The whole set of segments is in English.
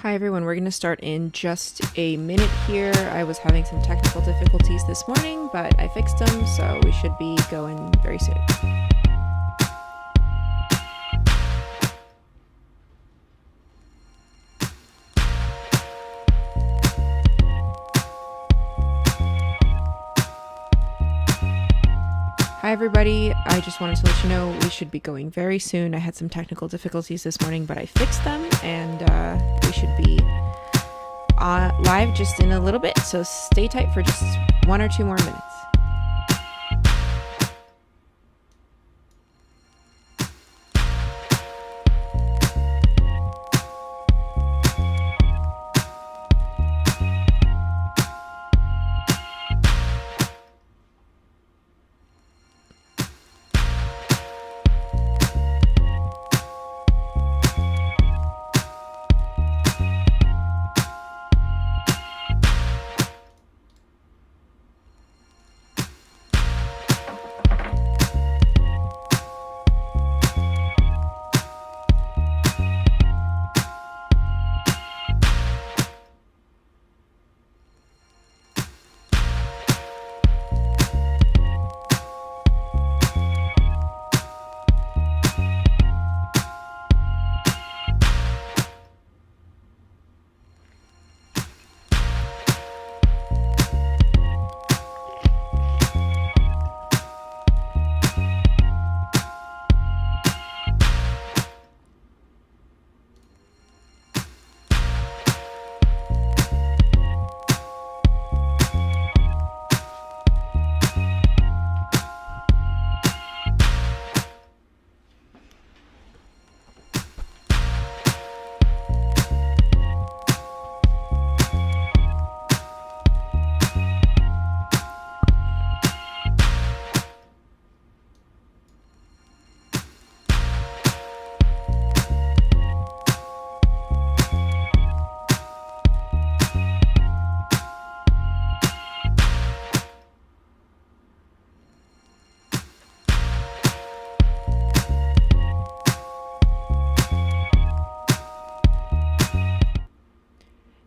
Hi everyone, we're going to start in just a minute here. I was having some technical difficulties this morning, but I fixed them, so we should be going very soon. Hi everybody, I just wanted to let you know we should be going very soon. I had some technical difficulties this morning, but I fixed them, and we should be live just in a little bit, so stay tight for just 1 or 2 more minutes.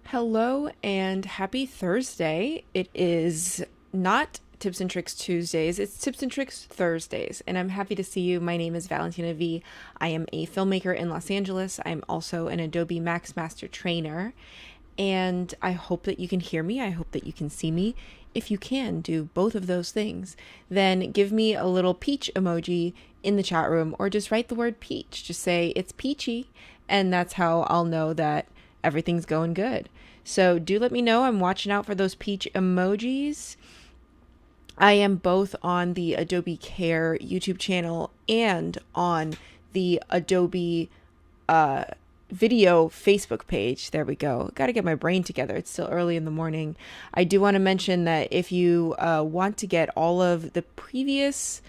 Hello and happy Thursday. It is not Tips and Tricks Tuesdays, it's Tips and Tricks Thursdays, and I'm happy to see you. My name is Valentina V. I am a filmmaker in Los Angeles. I'm also an Adobe Max Master trainer, and I hope that you can hear me. I hope that you can see me. If you can do both of those things, then give me a little peach emoji in the chat room, or just write the word peach. Just say it's peachy, and that's how I'll know that everything's going good. So do let me know. I'm watching out for those peach emojis. I am both on the Adobe Care YouTube channel and on the Adobe video Facebook page. There we go. Got to get my brain together. It's still early in the morning. I do want to mention that if you want to get all of the previous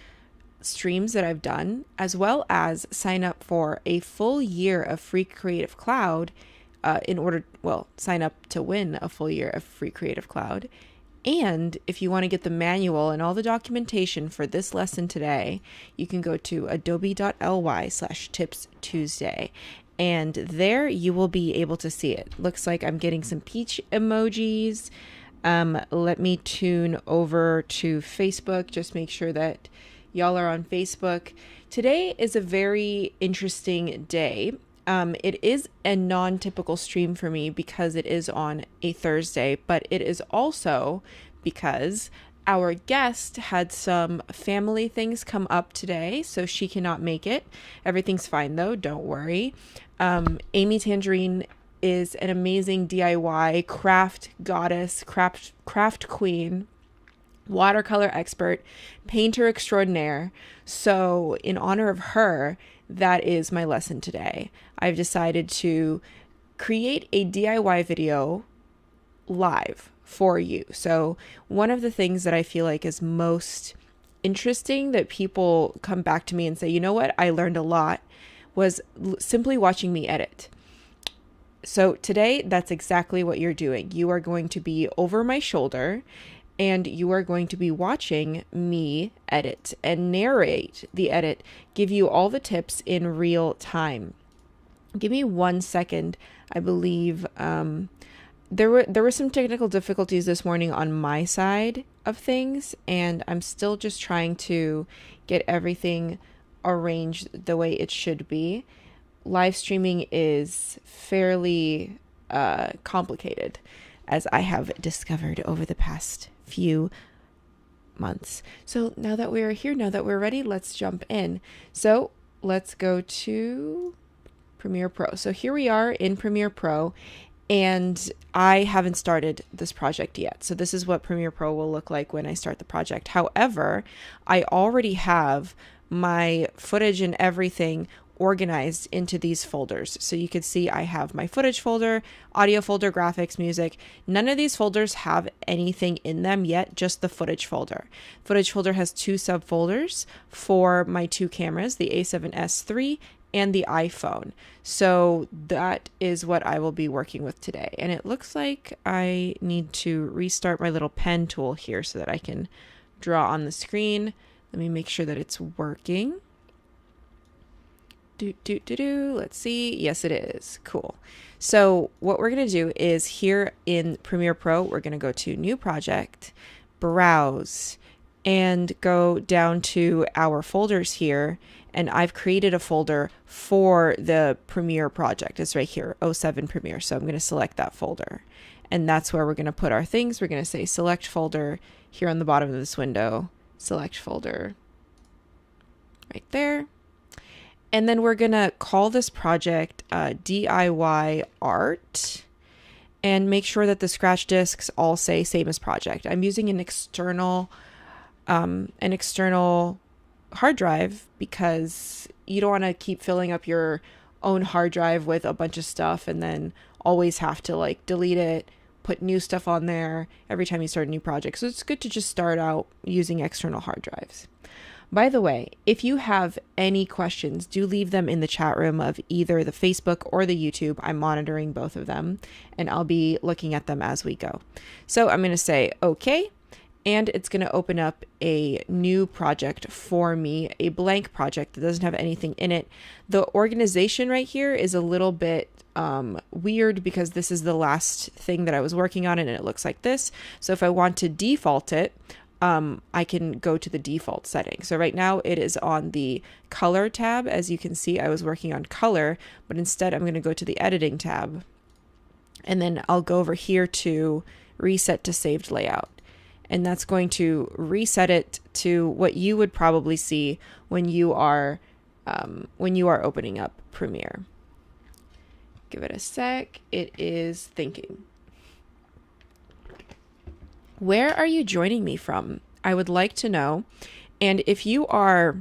streams that I've done, as well as sign up for a full year of free Creative Cloud, sign up to win a full year of free Creative Cloud. And if you want to get the manual and all the documentation for this lesson today, you can go to adobe.ly/tipstuesday. And there you will be able to see it. Looks like I'm getting some peach emojis. Let me tune over to Facebook. Just make sure that y'all are on Facebook. Today is a very interesting day. It is a non-typical stream for me because it is on a Thursday, but it is also because our guest had some family things come up today, so she cannot make it. Everything's fine though, don't worry. Amy Tangerine is an amazing DIY craft goddess, craft queen, watercolor expert, painter extraordinaire. So in honor of her, that is my lesson today. I've decided to create a DIY video live for you. So one of the things that I feel like is most interesting that people come back to me and say, you know what, I learned a lot, was simply watching me edit. So today, that's exactly what you're doing. You are going to be over my shoulder, and you are going to be watching me edit and narrate the edit, give you all the tips in real time. Give me 1 second. I believe there were some technical difficulties this morning on my side of things, and I'm still just trying to get everything arranged the way it should be. Live streaming is fairly complicated, as I have discovered over the past few months. So now that we're here, now that we're ready, let's jump in. So let's go to Premiere Pro. So here we are in Premiere Pro, and I haven't started this project yet. So this is what Premiere Pro will look like when I start the project. However, I already have my footage and everything organized into these folders. So you can see I have my footage folder, audio folder, graphics, music. None of these folders have anything in them yet, just the footage folder. Footage folder has 2 subfolders for my 2 cameras, the A7S III and the iPhone. So that is what I will be working with today. And it looks like I need to restart my little pen tool here so that I can draw on the screen. Let me make sure that it's working. Let's see. Yes, it is. Cool. So what we're going to do is here in Premiere Pro, we're going to go to New Project, Browse, and go down to our folders here. And I've created a folder for the Premiere project. It's right here, 07 Premiere. So I'm going to select that folder. And that's where we're going to put our things. We're going to say select folder here on the bottom of this window. Select folder right there. And then we're going to call this project DIY art, and make sure that the scratch disks all say same as project. I'm using an external hard drive because you don't want to keep filling up your own hard drive with a bunch of stuff and then always have to like delete it, put new stuff on there every time you start a new project. So it's good to just start out using external hard drives. By the way, if you have any questions, do leave them in the chat room of either the Facebook or the YouTube. I'm monitoring both of them, and I'll be looking at them as we go. So I'm going to say okay, and it's going to open up a new project for me, a blank project that doesn't have anything in it. The organization right here is a little bit weird because this is the last thing that I was working on, and it looks like this. So if I want to default it, I can go to the default setting. So right now it is on the color tab. As you can see, I was working on color, but instead I'm going to go to the editing tab, and then I'll go over here to reset to saved layout. And that's going to reset it to what you would probably see when you are opening up Premiere. Give it a sec. It is thinking. Where are you joining me from? I would like to know. And if you are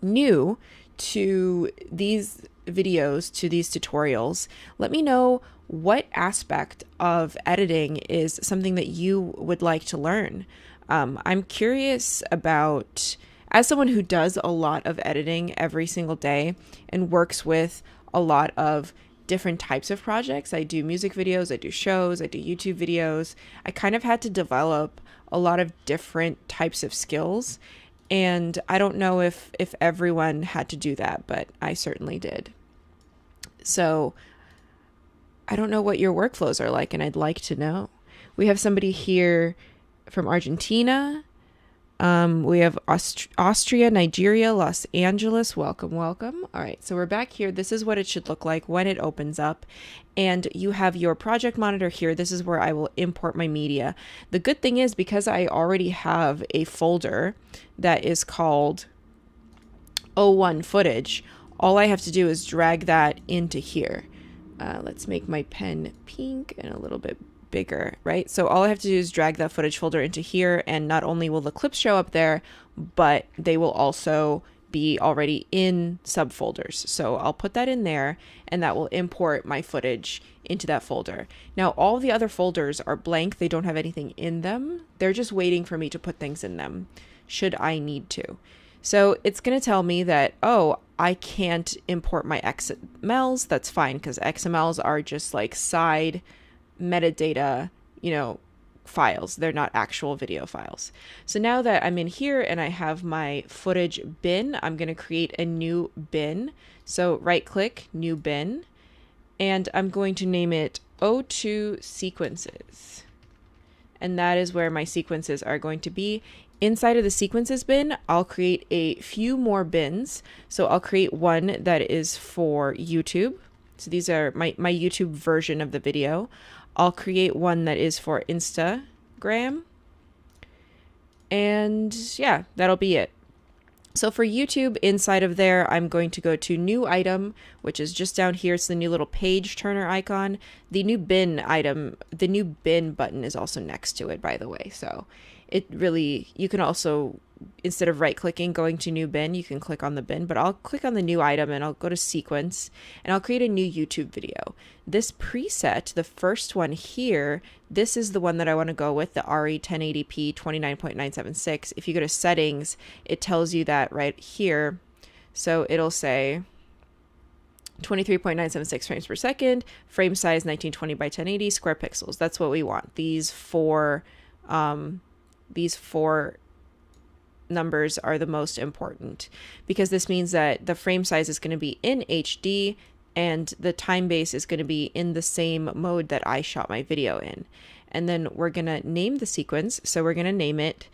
new to these videos, to these tutorials, let me know what aspect of editing is something that you would like to learn. I'm curious about, as someone who does a lot of editing every single day and works with a lot of different types of projects. I do music videos, I do shows, I do YouTube videos. I kind of had to develop a lot of different types of skills, and I don't know if everyone had to do that, but I certainly did. So I don't know what your workflows are like, and I'd like to know. We have somebody here from Argentina. We have Austria, Nigeria, Los Angeles. Welcome, welcome. All right, so we're back here. This is what it should look like when it opens up. And you have your project monitor here. This is where I will import my media. The good thing is, because I already have a folder that is called 01 footage, all I have to do is drag that into here. Let's make my pen pink and a little bit bigger, right? So all I have to do is drag that footage folder into here, and not only will the clips show up there, but they will also be already in subfolders. So I'll put that in there, and that will import my footage into that folder. Now, all the other folders are blank. They don't have anything in them. They're just waiting for me to put things in them, should I need to. So it's going to tell me that, oh, I can't import my XMLs. That's fine, because XMLs are just like side metadata, files. They're not actual video files. So now that I'm in here and I have my footage bin, I'm going to create a new bin. So right click, new bin, and I'm going to name it O2 sequences. And that is where my sequences are going to be. Inside of the sequences bin, I'll create a few more bins. So I'll create one that is for YouTube. So these are my YouTube version of the video. I'll create one that is for Instagram. And yeah, that'll be it. So for YouTube, inside of there, I'm going to go to new item, which is just down here. It's the new little page turner icon. The new bin item, the new bin button is also next to it, by the way. So it really, you can also, instead of right clicking, going to new bin, you can click on the bin, but I'll click on the new item and I'll go to sequence and I'll create a new YouTube video. This preset, the first one here, this is the one that I want to go with, the RE 1080p 29.976. If you go to settings, it tells you that right here. So it'll say 23.976 frames per second, frame size 1920 by 1080, square pixels. That's what we want. These four numbers are the most important, because this means that the frame size is going to be in HD and the time base is going to be in the same mode that I shot my video in. And then we're going to name the sequence. So we're going to name it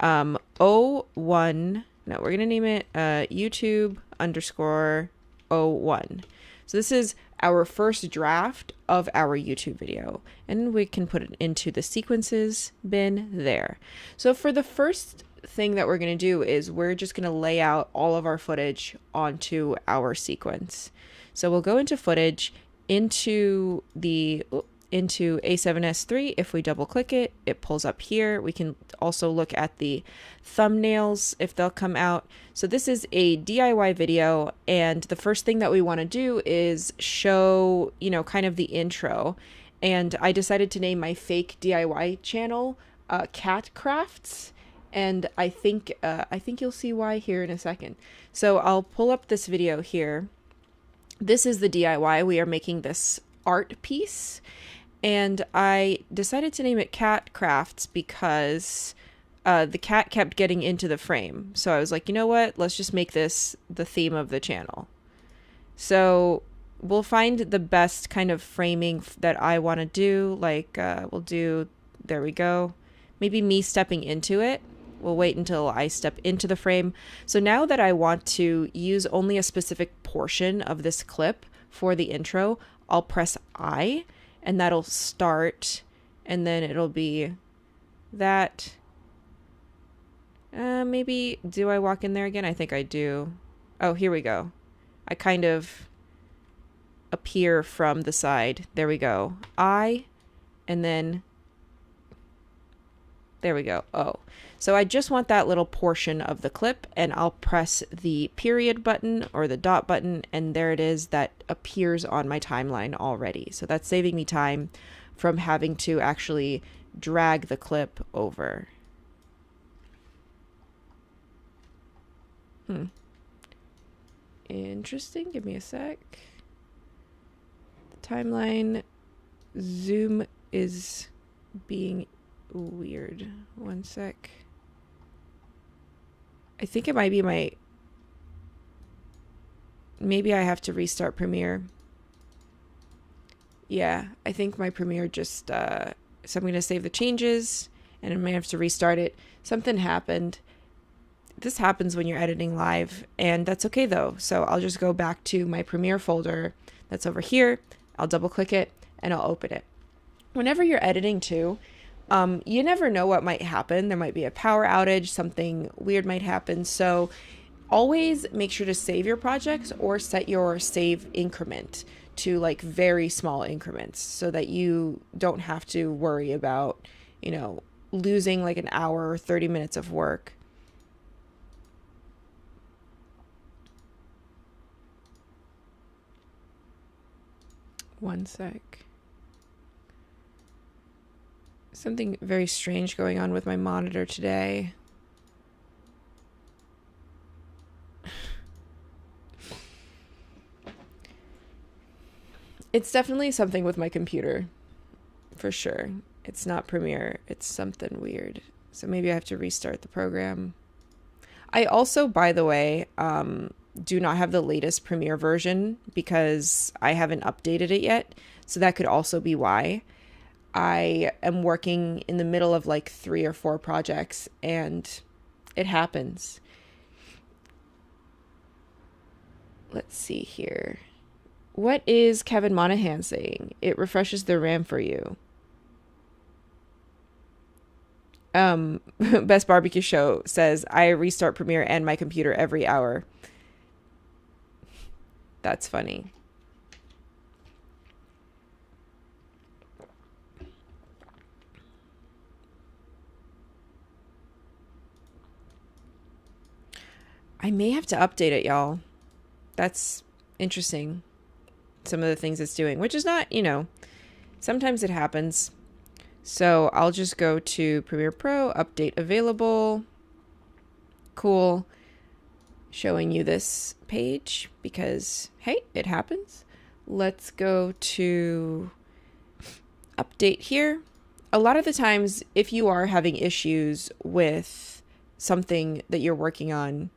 we're going to name it YouTube _ 01. So this is our first draft of our YouTube video, and we can put it into the sequences bin there. So for the first thing that we're going to do is we're just going to lay out all of our footage onto our sequence. So we'll go into footage, into A7S3. If we double click it, it pulls up here. We can also look at the thumbnails if they'll come out. So this is a DIY video, and the first thing that we want to do is show, kind of the intro. And I decided to name my fake DIY channel Cat Crafts, and I think you'll see why here in a second. So I'll pull up this video here. This is the DIY. We are making this art piece, and I decided to name it Cat Crafts because the cat kept getting into the frame. So I was like, you know what? Let's just make this the theme of the channel. So we'll find the best kind of framing that I want to do. Like we'll do, there we go. Maybe me stepping into it. We'll wait until I step into the frame. So now that I want to use only a specific portion of this clip for the intro, I'll press I, and that'll start, and then it'll be that. Maybe, do I walk in there again? I think I do. Oh, here we go. I kind of appear from the side. There we go. I, and then there we go. Oh, so I just want that little portion of the clip, and I'll press the period button or the dot button, and there it is. That appears on my timeline already. So that's saving me time from having to actually drag the clip over. Interesting. Give me a sec. The timeline zoom is being weird. One sec. I think it might be maybe I have to restart Premiere. Yeah, I think my Premiere just, so I'm going to save the changes and I may have to restart it. Something happened. This happens when you're editing live, and that's okay though. So I'll just go back to my Premiere folder that's over here. I'll double click it and I'll open it. Whenever you're editing too, you never know what might happen. There might be a power outage, something weird might happen. So always make sure to save your projects or set your save increment to like very small increments so that you don't have to worry about, losing like an hour or 30 minutes of work. One sec. Something very strange going on with my monitor today. It's definitely something with my computer, for sure. It's not Premiere. It's something weird. So maybe I have to restart the program. I also, by the way, do not have the latest Premiere version because I haven't updated it yet. So that could also be why. I am working in the middle of like 3 or 4 projects and it happens. Let's see here. What is Kevin Monahan saying? It refreshes the RAM for you. Best Barbecue Show says, I restart Premiere and my computer every hour. That's funny. I may have to update it, y'all. That's interesting. Some of the things it's doing, which is not, sometimes it happens. So I'll just go to Premiere Pro, update available. Cool. Showing you this page because, hey, it happens. Let's go to update here. A lot of the times, if you are having issues with something that you're working on,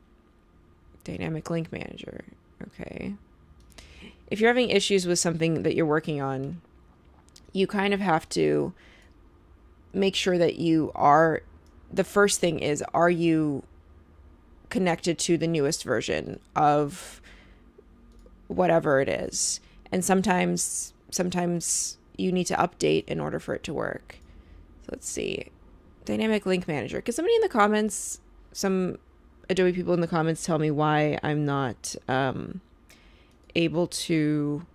Dynamic Link Manager, okay. If you're having issues with something that you're working on, you kind of have to make sure that the first thing is, are you connected to the newest version of whatever it is? And sometimes you need to update in order for it to work. So let's see. Dynamic Link Manager. Can somebody in the comments, some Adobe people in the comments, tell me why I'm not able to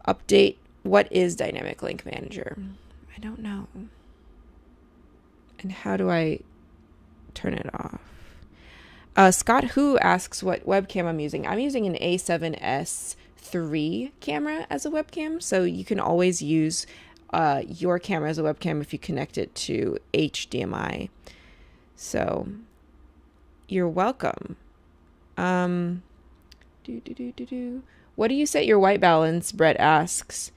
update? What is Dynamic Link Manager? I don't know. And how do I turn it off? Scott Who asks what webcam I'm using. I'm using an A7S III camera as a webcam. So you can always use your camera as a webcam if you connect it to HDMI. So you're welcome. What do you set your white balance, Brett asks,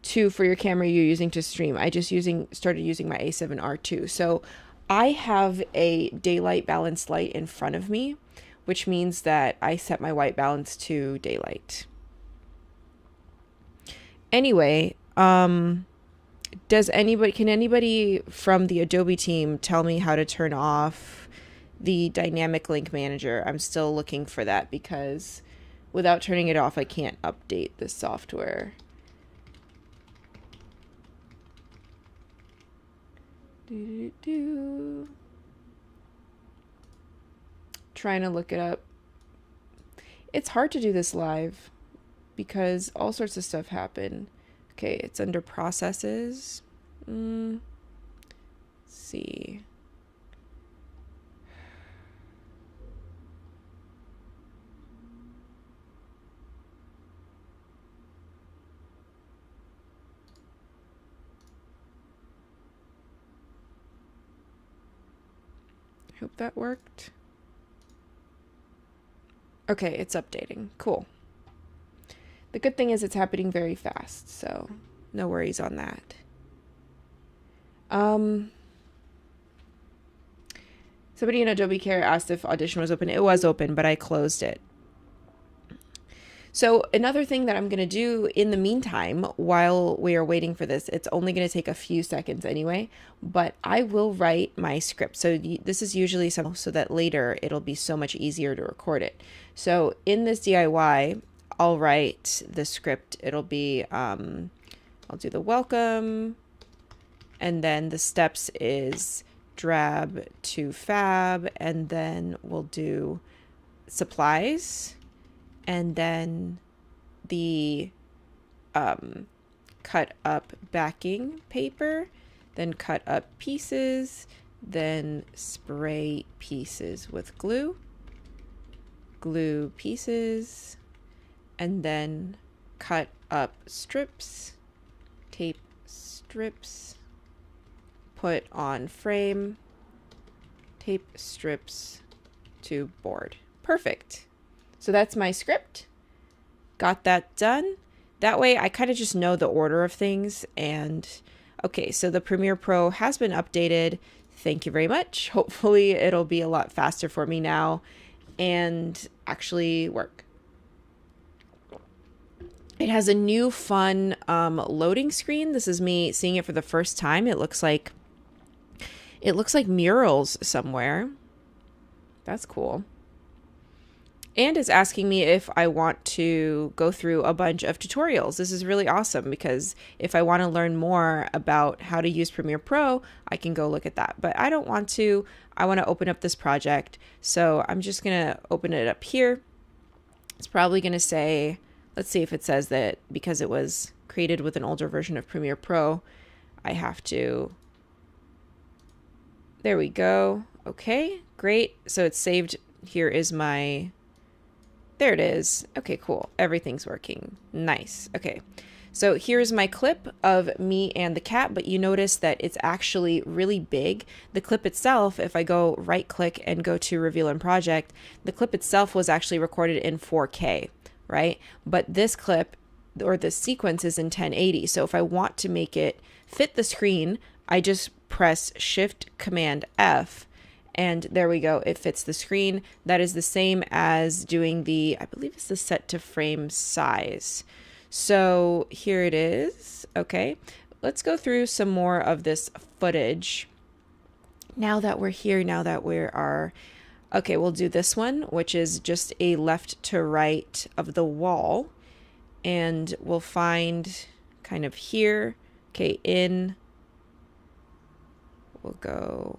to for your camera you're using to stream? I just started using my A7R II. So I have a daylight balance light in front of me, which means that I set my white balance to daylight. Anyway, can anybody from the Adobe team tell me how to turn off the Dynamic Link Manager? I'm still looking for that because without turning it off, I can't update the software. Trying to look it up. It's hard to do this live because all sorts of stuff happen. Okay, it's under processes. Let's see. Hope that worked. Okay, it's updating. Cool. The good thing is it's happening very fast, so no worries on that. Somebody in Adobe Care asked if Audition was open. It was open, but I closed it. So another thing that I'm going to do in the meantime, while we are waiting for this, it's only going to take a few seconds anyway, but I will write my script. So this is usually so that later it'll be so much easier to record it. So in this DIY, I'll write the script. It'll be, I'll do the welcome, and then the steps is drab to fab, and then we'll do supplies, and then the cut up backing paper, then cut up pieces, then spray pieces with glue, glue pieces, and then cut up strips, tape strips, put on frame, tape strips to board. Perfect. So that's my script. Got that done. That way I kind of just know the order of things, and Okay, so the Premiere Pro has been updated. Thank you very much. Hopefully it'll be a lot faster for me now and actually work. It has a new fun loading screen. This is me seeing it for the first time. It looks like murals somewhere. That's cool. And it's asking me if I want to go through a bunch of tutorials. This is really awesome because if I want to learn more about how to use Premiere Pro, I can go look at that. But I don't want to. I want to open up this project. So I'm just going to open it up here. It's probably going to say, let's see if it says that because it was created with an older version of Premiere Pro, I have to. There we go. Okay, great. So it's saved. Here is my... There it is. Okay, cool. Everything's working. Nice. Okay. So here's my clip of me and the cat, but you notice that it's actually really big. The clip itself, if I go right click and go to Reveal in Project, the clip itself was actually recorded in 4K, right? But this clip or this sequence is in 1080. So if I want to make it fit the screen, I just press Shift Command F. And there we go. It fits the screen. That is the same as doing the, I believe it's the set to frame size. So here it is. Okay. Let's go through some more of this footage. Now that we're here, now that we are, okay, we'll do this one, which is just a left to right of the wall. And we'll find kind of here. Okay. We'll go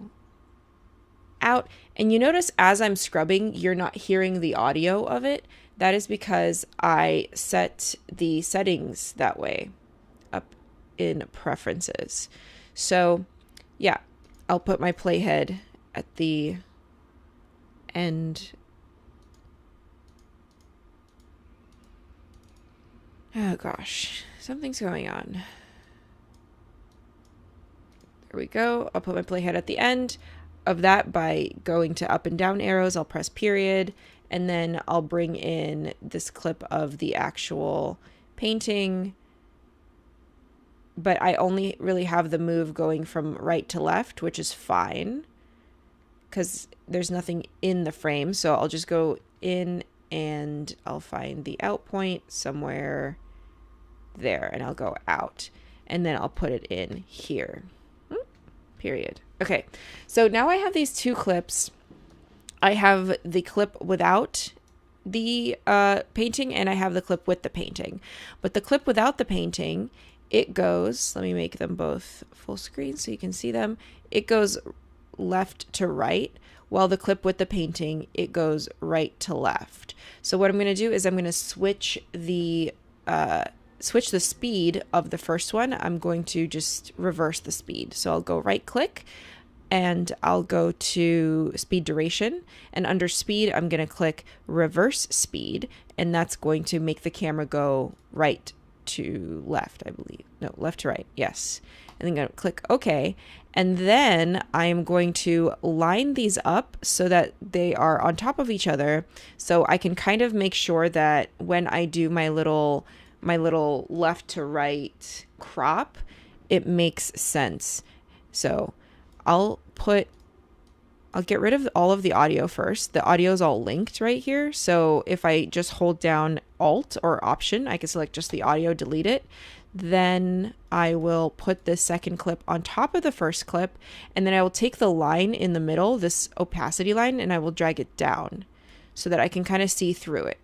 out, and you notice as I'm scrubbing, you're not hearing the audio of it. That is because I set the settings that way up in preferences. So yeah, I'll put my playhead at the end. Oh gosh, something's going on. There we go. I'll put my playhead at the end of that by going to up and down arrows. I'll press period, and then I'll bring in this clip of the actual painting. But I only really have the move going from right to left, which is fine because there's nothing in the frame. So I'll just go in and I'll find the out point somewhere there, and I'll go out, and then I'll put it in here. Period. Okay, so now I have these two clips. I have the clip without the painting, and I have the clip with the painting. But the clip without the painting, it goes, let me make them both full screen so you can see them. It goes left to right, while the clip with the painting, it goes right to left. So what I'm going to do is I'm going to switch the speed of the first one. I'm going to just reverse the speed. So I'll go right click and I'll go to speed duration, and under speed, I'm going to click reverse speed, and that's going to make the camera go right to left, I believe. No, left to right. Yes. And then I'm going to click OK. And then I'm going to line these up so that they are on top of each other. So I can kind of make sure that when I do my little left to right crop, it makes sense. So I'll get rid of all of the audio first. The audio is all linked right here. So if I just hold down Alt or Option, I can select just the audio, delete it. Then I will put this second clip on top of the first clip, and then I will take the line in the middle, this opacity line, and I will drag it down so that I can kind of see through it.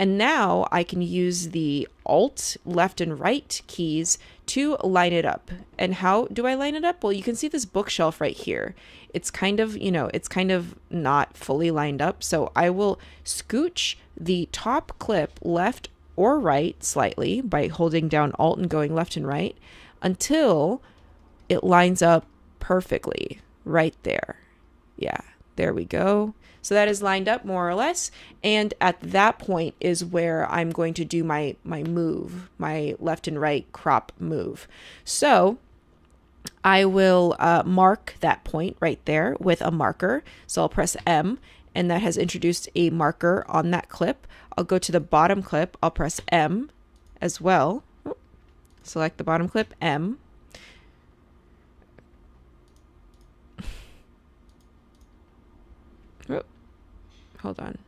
And now I can use the Alt, left and right keys to line it up. And how do I line it up? Well, you can see this bookshelf right here. It's kind of, it's kind of not fully lined up. So I will scooch the top clip left or right slightly by holding down Alt and going left and right until it lines up perfectly right there. Yeah, there we go. So that is lined up more or less. And at that point is where I'm going to do my move, my left and right crop move. So I will mark that point right there with a marker. So I'll press M, and that has introduced a marker on that clip. I'll go to the bottom clip. I'll press M as well. Select the bottom clip, M. hold on,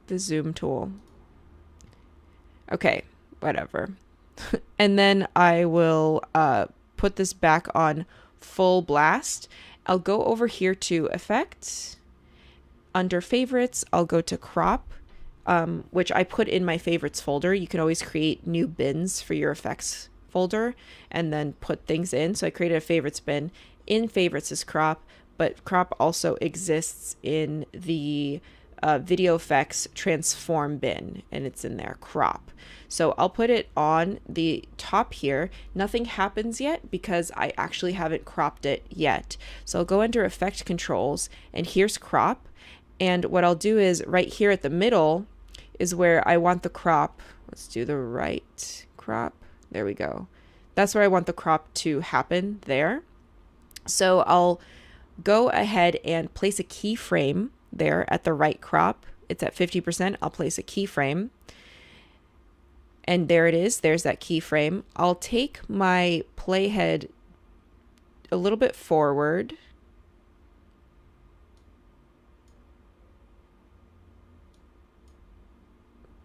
the zoom tool. Okay, whatever. And then I will put this back on full blast. I'll go over here to effects. Under favorites, I'll go to crop, which I put in my favorites folder. You can always create new bins for your effects folder and then put things in. So I created a favorites bin. In favorites is crop, but crop also exists in the video effects transform bin, and it's in there, crop. So I'll put it on the top here. Nothing happens yet because I actually haven't cropped it yet. So I'll go under effect controls, and here's crop. And what I'll do is right here at the middle is where I want the crop. Let's do the right crop. There we go. That's where I want the crop to happen there. So I'll go ahead and place a keyframe there at the right crop. It's at 50%. I'll place a keyframe. And there it is. There's that keyframe. I'll take my playhead a little bit forward.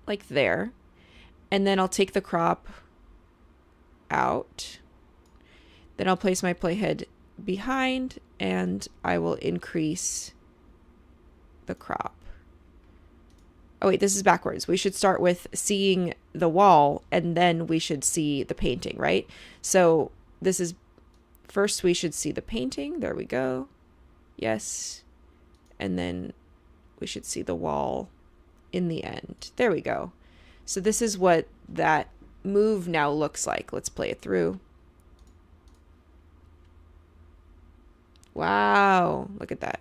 Like there. And then I'll take the crop out. Then I'll place my playhead behind and I will increase the crop. Oh wait, this is backwards. We should start with seeing the wall and then we should see the painting, right? So this is, first we should see the painting. There we go. Yes. And then we should see the wall in the end. There we go. So this is what that move now looks like. Let's play it through. Wow, look at that.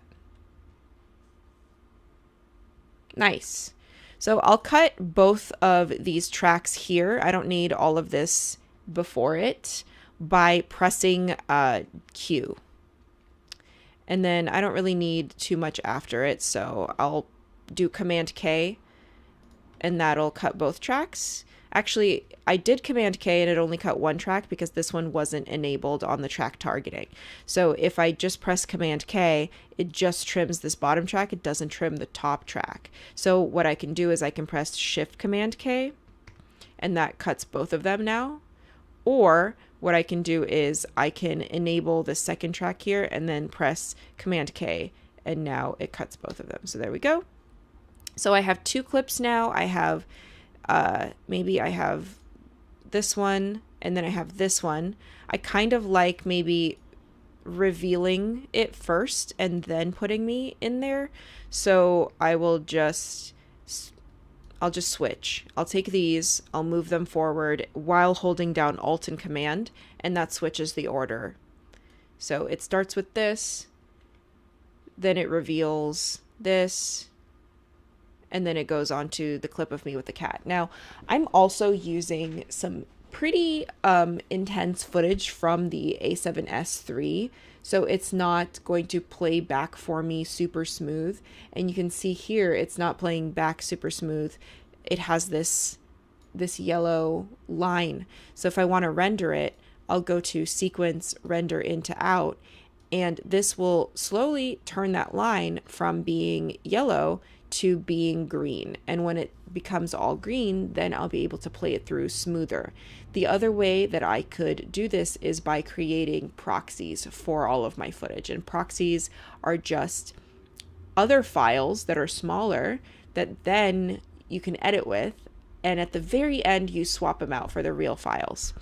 Nice. So I'll cut both of these tracks here. I don't need all of this before it by pressing Q. And then I don't really need too much after it, so I'll do Command K and that'll cut both tracks. Actually, I did Command K and it only cut one track because this one wasn't enabled on the track targeting. So if I just press Command K, it just trims this bottom track. It doesn't trim the top track. So what I can do is I can press Shift Command K and that cuts both of them now. Or what I can do is I can enable the second track here and then press Command K and now it cuts both of them. So there we go. So I have two clips now. I have maybe I have this one and then I have this one. I kind of like maybe revealing it first and then putting me in there. So I will I'll just switch. I'll take these, I'll move them forward while holding down Alt and Command, and that switches the order. So it starts with this, then it reveals this, and then it goes on to the clip of me with the cat. Now, I'm also using some pretty intense footage from the A7S III, so it's not going to play back for me super smooth. And you can see here, it's not playing back super smooth. It has this yellow line. So if I want to render it, I'll go to Sequence, Render Into Out, and this will slowly turn that line from being yellow to being green. And when it becomes all green, then I'll be able to play it through smoother. The other way that I could do this is by creating proxies for all of my footage. And proxies are just other files that are smaller that then you can edit with. And at the very end, you swap them out for the real files.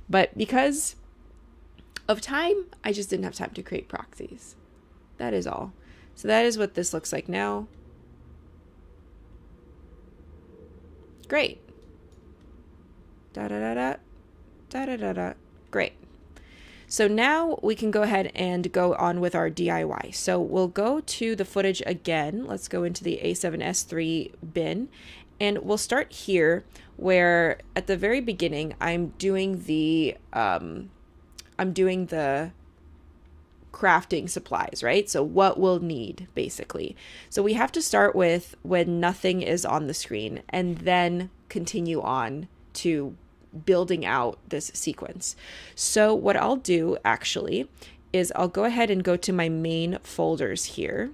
But because of time, I just didn't have time to create proxies. That is all. So that is what this looks like now. Great. Da da da da da da da da. Great. So now we can go ahead and go on with our DIY. So we'll go to the footage again. Let's go into the A7S III bin, and we'll start here where at the very beginning I'm doing the crafting supplies, right? So what we'll need basically. So we have to start with when nothing is on the screen and then continue on to building out this sequence. So what I'll do actually is I'll go ahead and go to my main folders here.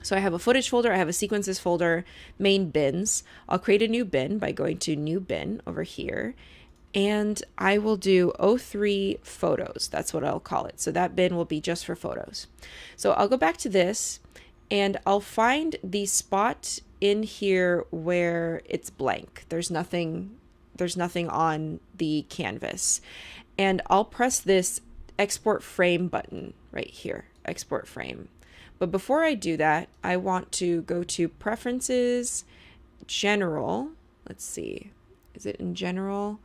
So I have a footage folder, I have a sequences folder, main bins. I'll create a new bin by going to new bin over here. And I will do O3 photos. That's what I'll call it. So that bin will be just for photos. So I'll go back to this and I'll find the spot in here where it's blank. There's nothing on the canvas. And I'll press this export frame button right here, export frame. But before I do that, I want to go to preferences, general. Let's see, is it in general?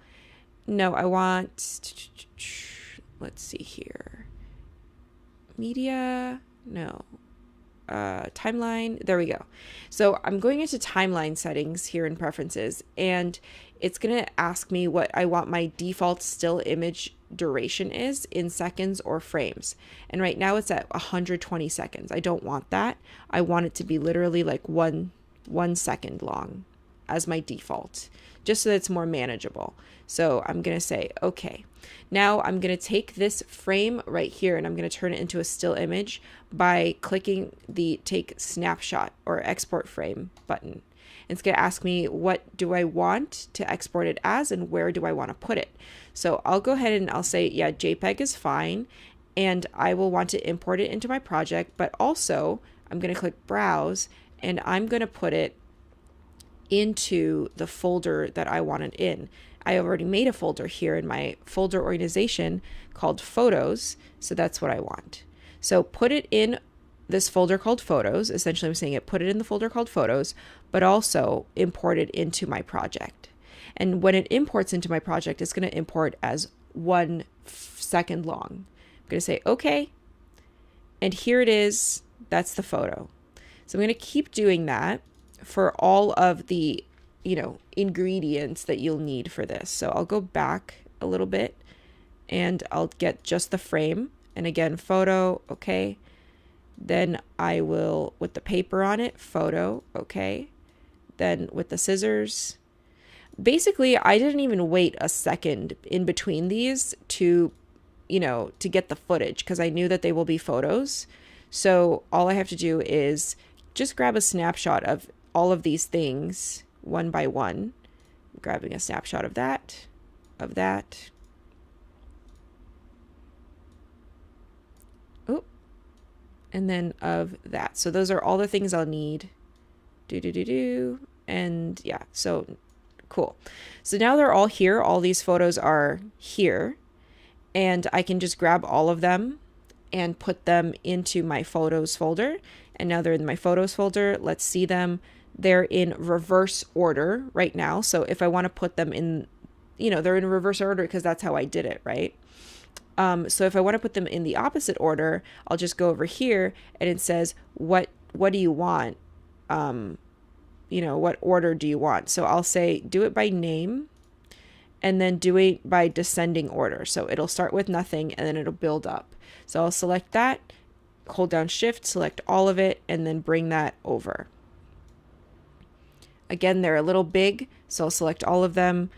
No, I want, let's see here, media, no, timeline, there we go. So I'm going into timeline settings here in preferences, and it's going to ask me what I want my default still image duration is in seconds or frames. And right now it's at 120 seconds. I don't want that. I want it to be literally like one second long as my default, just so that it's more manageable. So I'm going to say, okay, now I'm going to take this frame right here and I'm going to turn it into a still image by clicking the take snapshot or export frame button. It's going to ask me what do I want to export it as and where do I want to put it. So I'll go ahead and I'll say, yeah, JPEG is fine. And I will want to import it into my project, but also I'm going to click browse and I'm going to put it into the folder that I want it in. I already made a folder here in my folder organization called photos. So that's what I want. So put it in this folder called photos. Essentially I'm saying it, put it in the folder called photos, but also import it into my project. And when it imports into my project, it's going to import as 1 second long. I'm going to say, okay. And here it is. That's the photo. So I'm going to keep doing that for all of the, ingredients that you'll need for this. So I'll go back a little bit and I'll get just the frame. And again, photo, okay. Then I will, with the paper on it, photo, okay. Then with the scissors. Basically, I didn't even wait a second in between these to get the footage because I knew that they will be photos. So all I have to do is just grab a snapshot of all of these things one by one. I'm grabbing a snapshot of that, oh, and then of that. So those are all the things I'll need. And yeah, so cool. So now they're all here. All these photos are here. And I can just grab all of them and put them into my photos folder. And now they're in my photos folder. Let's see them. They're in reverse order right now. So if I want to put them in, they're in reverse order because that's how I did it, right? So if I want to put them in the opposite order, I'll just go over here and it says, what do you want? What order do you want? So I'll say, do it by name and then do it by descending order. So it'll start with nothing and then it'll build up. So I'll select that, hold down shift, select all of it, and then bring that over. Again, they're a little big, so I'll select all of them,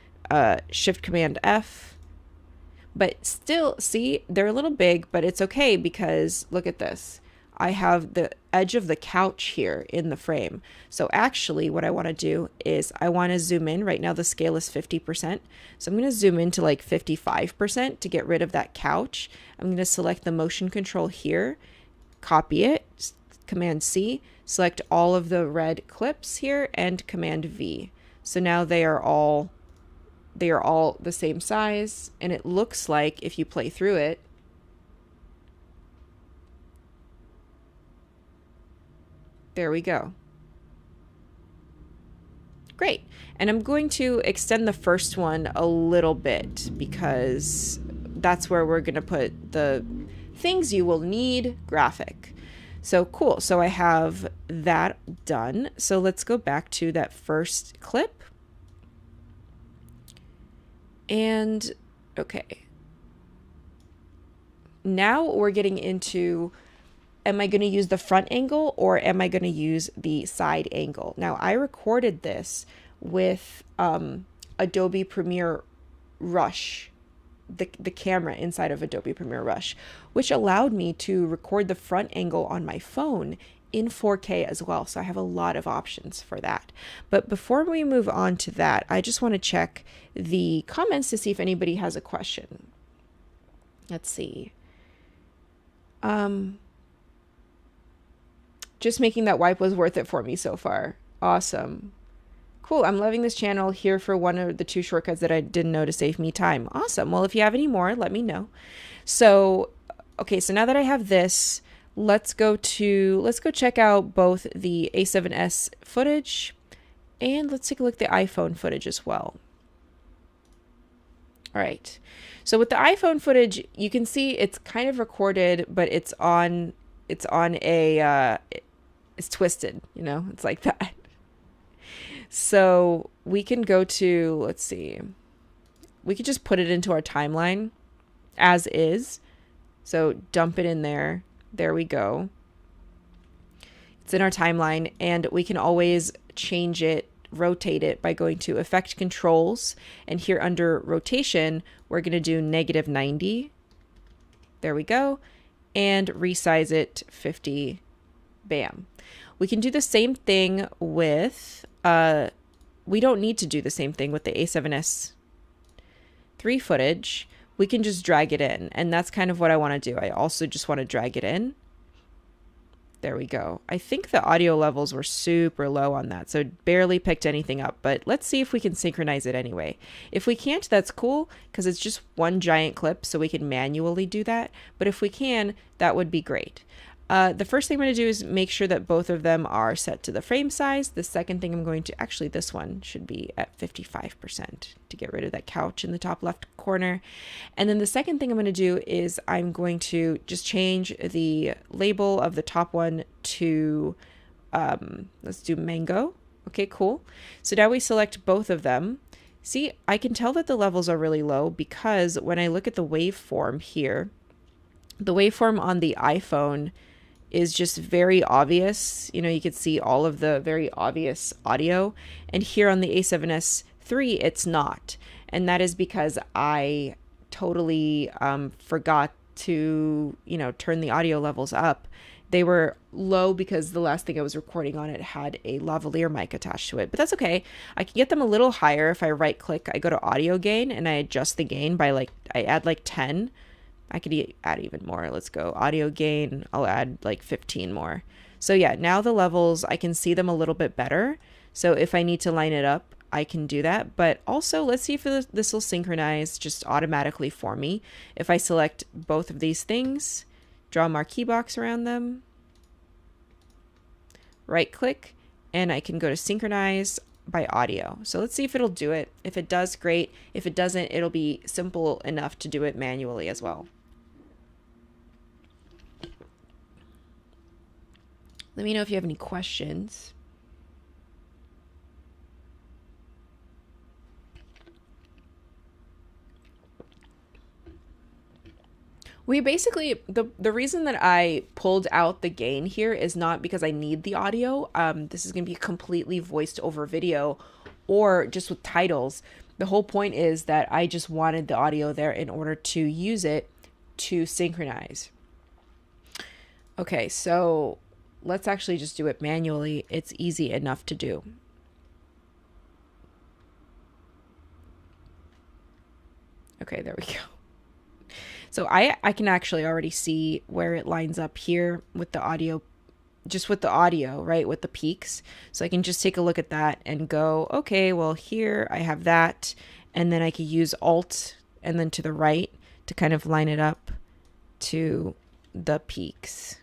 shift command F. But still, see, they're a little big, but it's okay because look at this. I have the edge of the couch here in the frame. So actually what I want to do is I want to zoom in. Right now the scale is 50%. So I'm going to zoom in to like 55% to get rid of that couch. I'm going to select the motion control here, copy it, Command C, select all of the red clips here and Command V. So now they are all the same size, and it looks like if you play through it, there we go. Great. And I'm going to extend the first one a little bit because that's where we're going to put the things you will need graphic. So cool. So I have that done. So let's go back to that first clip. And okay. Now we're getting into, am I going to use the front angle or am I going to use the side angle? Now I recorded this with Adobe Premiere Rush, the camera inside of Adobe Premiere Rush, which allowed me to record the front angle on my phone in 4K as well. So I have a lot of options for that. But before we move on to that, I just want to check the comments to see if anybody has a question. Let's see. Just making that wipe was worth it for me so far. Awesome. Cool. I'm loving this channel here for one of the 2 shortcuts that I didn't know to save me time. Awesome. Well, if you have any more, let me know. So, okay, so now that I have this, let's go check out both the A7S footage and let's take a look at the iPhone footage as well. All right. So with the iPhone footage, you can see it's kind of recorded, but it's twisted, you know, it's like that. So we can go to, let's see, we could just put it into our timeline as is. So dump it in there. There we go. It's in our timeline, and we can always change it, rotate it by going to Effect Controls. And here under Rotation, we're going to do -90. There we go. And resize it 50. Bam. We can do the same thing with, we don't need to do the same thing with the A7S III footage. We can just drag it in, and that's kind of what I want to do. I also just want to drag it in. There we go. I think the audio levels were super low on that, so it barely picked anything up, but let's see if we can synchronize it anyway. If we can't, that's cool, because it's just one giant clip, so we can manually do that, but if we can, that would be great. The first thing I'm going to do is make sure that both of them are set to the frame size. The second thing I'm going to, actually this one should be at 55% to get rid of that couch in the top left corner. And then the second thing I'm going to do is I'm going to just change the label of the top one to, let's do mango. Okay, cool. So now we select both of them. See, I can tell that the levels are really low because when I look at the waveform here, the waveform on the iPhone is just very obvious. You know, you can see all of the very obvious audio. And here on the A7S III, it's not. And that is because I totally forgot to, you know, turn the audio levels up. They were low because the last thing I was recording on it had a lavalier mic attached to it. But that's okay. I can get them a little higher if I right click. I go to audio gain and I adjust the gain by I add 10. I could add even more. Let's go audio gain. I'll add 15 more. So yeah, now the levels, I can see them a little bit better. So if I need to line it up, I can do that. But also, let's see if this will synchronize just automatically for me. If I select both of these things, draw a marquee box around them, right click, and I can go to synchronize by audio. So let's see if it'll do it. If it does, great. If it doesn't, it'll be simple enough to do it manually as well. Let me know if you have any questions. We basically, the reason that I pulled out the gain here is not because I need the audio. This is going to be completely voiced over video or just with titles. The whole point is that I just wanted the audio there in order to use it to synchronize. Okay, so let's actually just do it manually. It's easy enough to do. Okay, there we go. So I can actually already see where it lines up here with the audio, just with the audio, right, with the peaks. So I can just take a look at that and go, okay, well here I have that, and then I could use Alt and then to the right to kind of line it up to the peaks.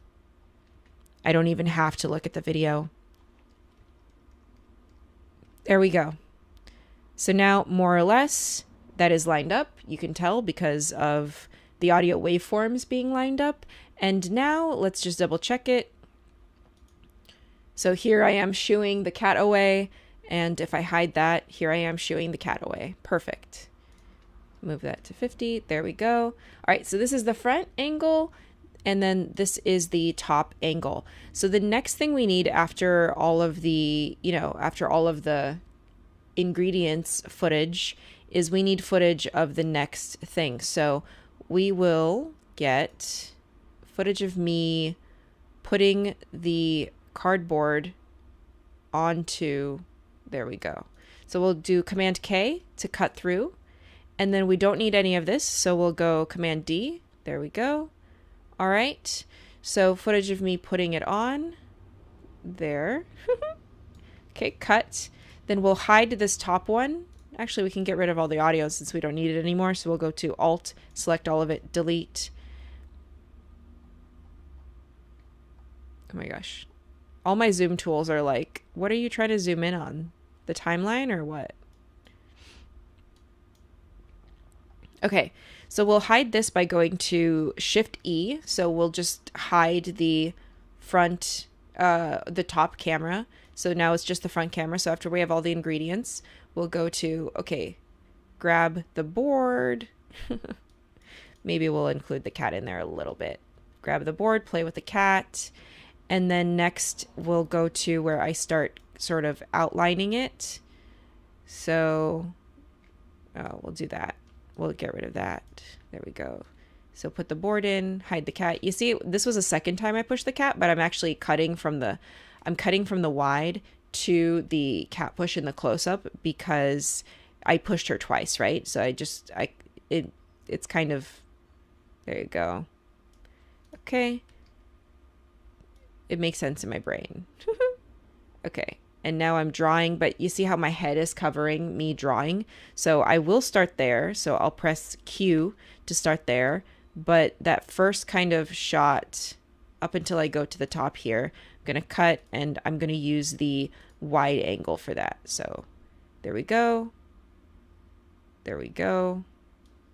I don't even have to look at the video. There we go. So now more or less that is lined up. You can tell because of the audio waveforms being lined up. And now let's just double check it. So here I am shooing the cat away. And if I hide that, here I am shooing the cat away. Perfect. Move that to 50. There we go. All right, so this is the front angle. And then this is the top angle. So the next thing we need after all of the, after all of the ingredients footage is we need footage of the next thing. So we will get footage of me putting the cardboard onto, there we go. So we'll do Command K to cut through, and then we don't need any of this, so we'll go Command D. There we go. All right, so footage of me putting it on there. Okay, cut. Then we'll hide this top one. Actually, we can get rid of all the audio since we don't need it anymore, so we'll go to Alt, select all of it, delete. Oh my gosh. All my zoom tools are like, what are you trying to zoom in on? The timeline or what? Okay, so we'll hide this by going to Shift E. So we'll just hide the front, the top camera. So now it's just the front camera. So after we have all the ingredients, we'll go to, okay, grab the board. Maybe we'll include the cat in there a little bit. Grab the board, play with the cat. And then next we'll go to where I start sort of outlining it. So we'll do that. We'll get rid of that. There we go. So put the board in, hide the cat. You see, this was the second time I pushed the cat, but I'm actually cutting from the wide to the cat push in the close-up because I pushed her twice, right? So it's kind of, there you go. Okay. It makes sense in my brain. Okay. And now I'm drawing, but you see how my head is covering me drawing. So I will start there. So I'll press Q to start there. But that first kind of shot up until I go to the top here, I'm going to cut and I'm going to use the wide angle for that. So there we go. There we go.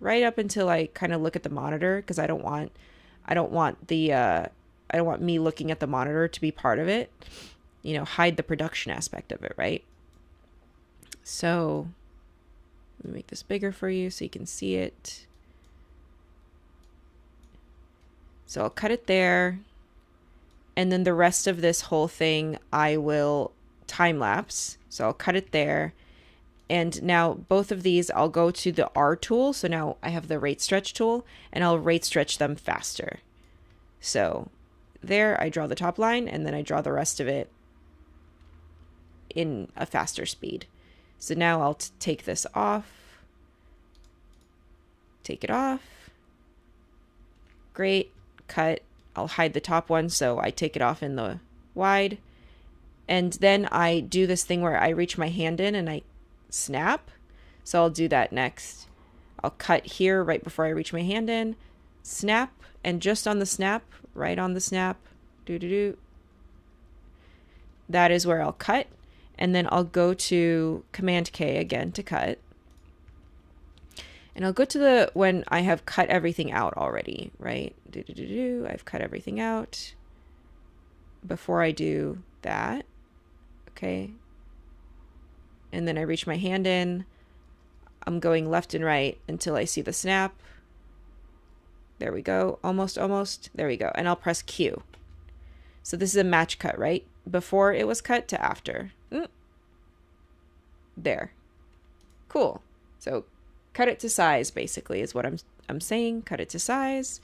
Right up until I kind of look at the monitor because I don't want me looking at the monitor to be part of it. You know, hide the production aspect of it, right? So let me make this bigger for you so you can see it. So I'll cut it there. And then the rest of this whole thing, I will time lapse. So I'll cut it there. And now both of these, I'll go to the R tool. So now I have the rate stretch tool and I'll rate stretch them faster. So there I draw the top line and then I draw the rest of it in a faster speed. So now I'll take this off, take it off. Great, cut. I'll hide the top one so I take it off in the wide. And then I do this thing where I reach my hand in and I snap. So I'll do that next. I'll cut here right before I reach my hand in, snap, and just on the snap, right on the snap, that is where I'll cut. And then I'll go to Command K again to cut. And I'll go to when I have cut everything out already, right? I've cut everything out before I do that. Okay. And then I reach my hand in. I'm going left and right until I see the snap. There we go. Almost. There we go. And I'll press Q. So this is a match cut, right? Before it was cut to after. There. Cool. So cut it to size basically is what I'm saying. Cut it to size.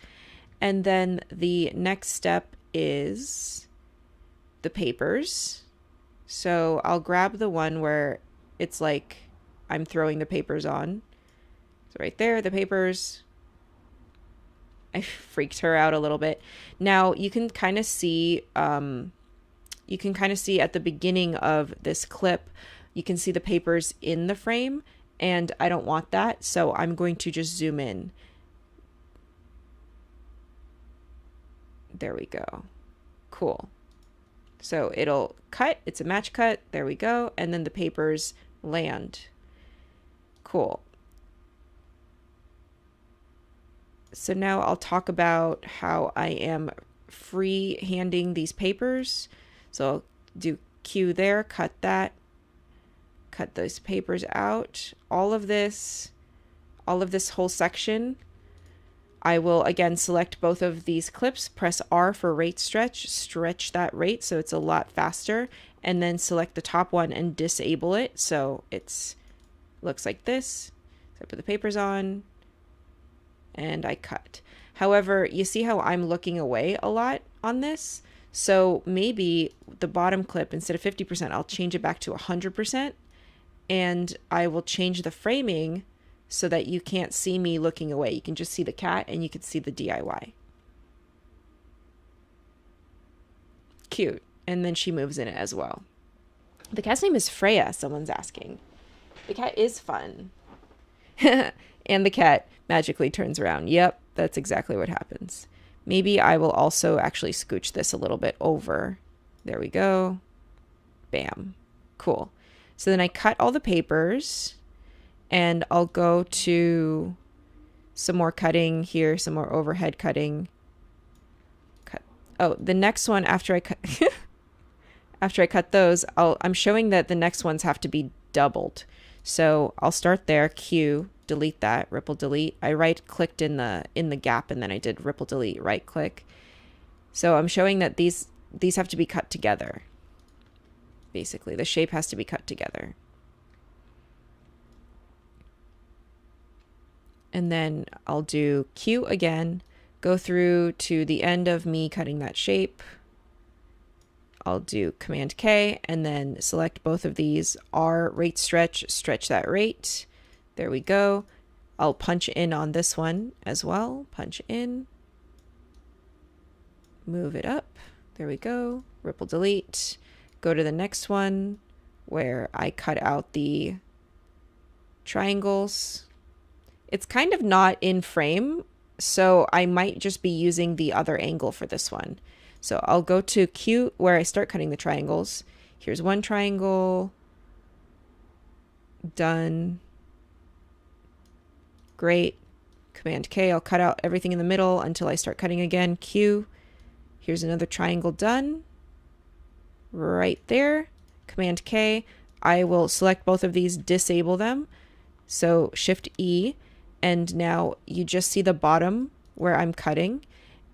And then the next step is the papers. So I'll grab the one where it's like I'm throwing the papers on. So right there, the papers. I freaked her out a little bit. Now you can kind of see at the beginning of this clip, you can see the papers in the frame, and I don't want that, so I'm going to just zoom in. There we go. Cool. So it'll cut, it's a match cut, there we go, and then the papers land. Cool. So now I'll talk about how I am free-handing these papers. So I'll do Q there, cut that, cut those papers out. All of this whole section, I will again select both of these clips, press R for rate stretch, stretch that rate so it's a lot faster, and then select the top one and disable it so it's looks like this. So I put the papers on and I cut. However, you see how I'm looking away a lot on this? So maybe the bottom clip, instead of 50%, I'll change it back to 100%, and I will change the framing so that you can't see me looking away. You can just see the cat and you can see the DIY. Cute. And then she moves in it as well. The cat's name is Freya, someone's asking. The cat is fun. And the cat magically turns around. Yep, that's exactly what happens. Maybe I will also actually scooch this a little bit over. There we go. Bam. Cool. So then I cut all the papers, and I'll go to some more cutting here, some more overhead cutting. Cut. Oh, the next one after I cut after I cut those, I'm showing that the next ones have to be doubled. So I'll start there, Q, delete that, ripple delete. I right clicked in the gap, and then I did ripple delete, right click. So I'm showing that these have to be cut together. Basically, the shape has to be cut together. And then I'll do Q again, go through to the end of me cutting that shape. I'll do Command K and then select both of these. R, rate stretch, stretch that rate. There we go. I'll punch in on this one as well. Punch in. Move it up. There we go. Ripple delete. Go to the next one where I cut out the triangles. It's kind of not in frame, so I might just be using the other angle for this one. So I'll go to Q where I start cutting the triangles. Here's one triangle. Done. Great. Command K, I'll cut out everything in the middle until I start cutting again. Q. Here's another triangle done. Right there. Command K. I will select both of these, disable them. So Shift E, and now you just see the bottom where I'm cutting.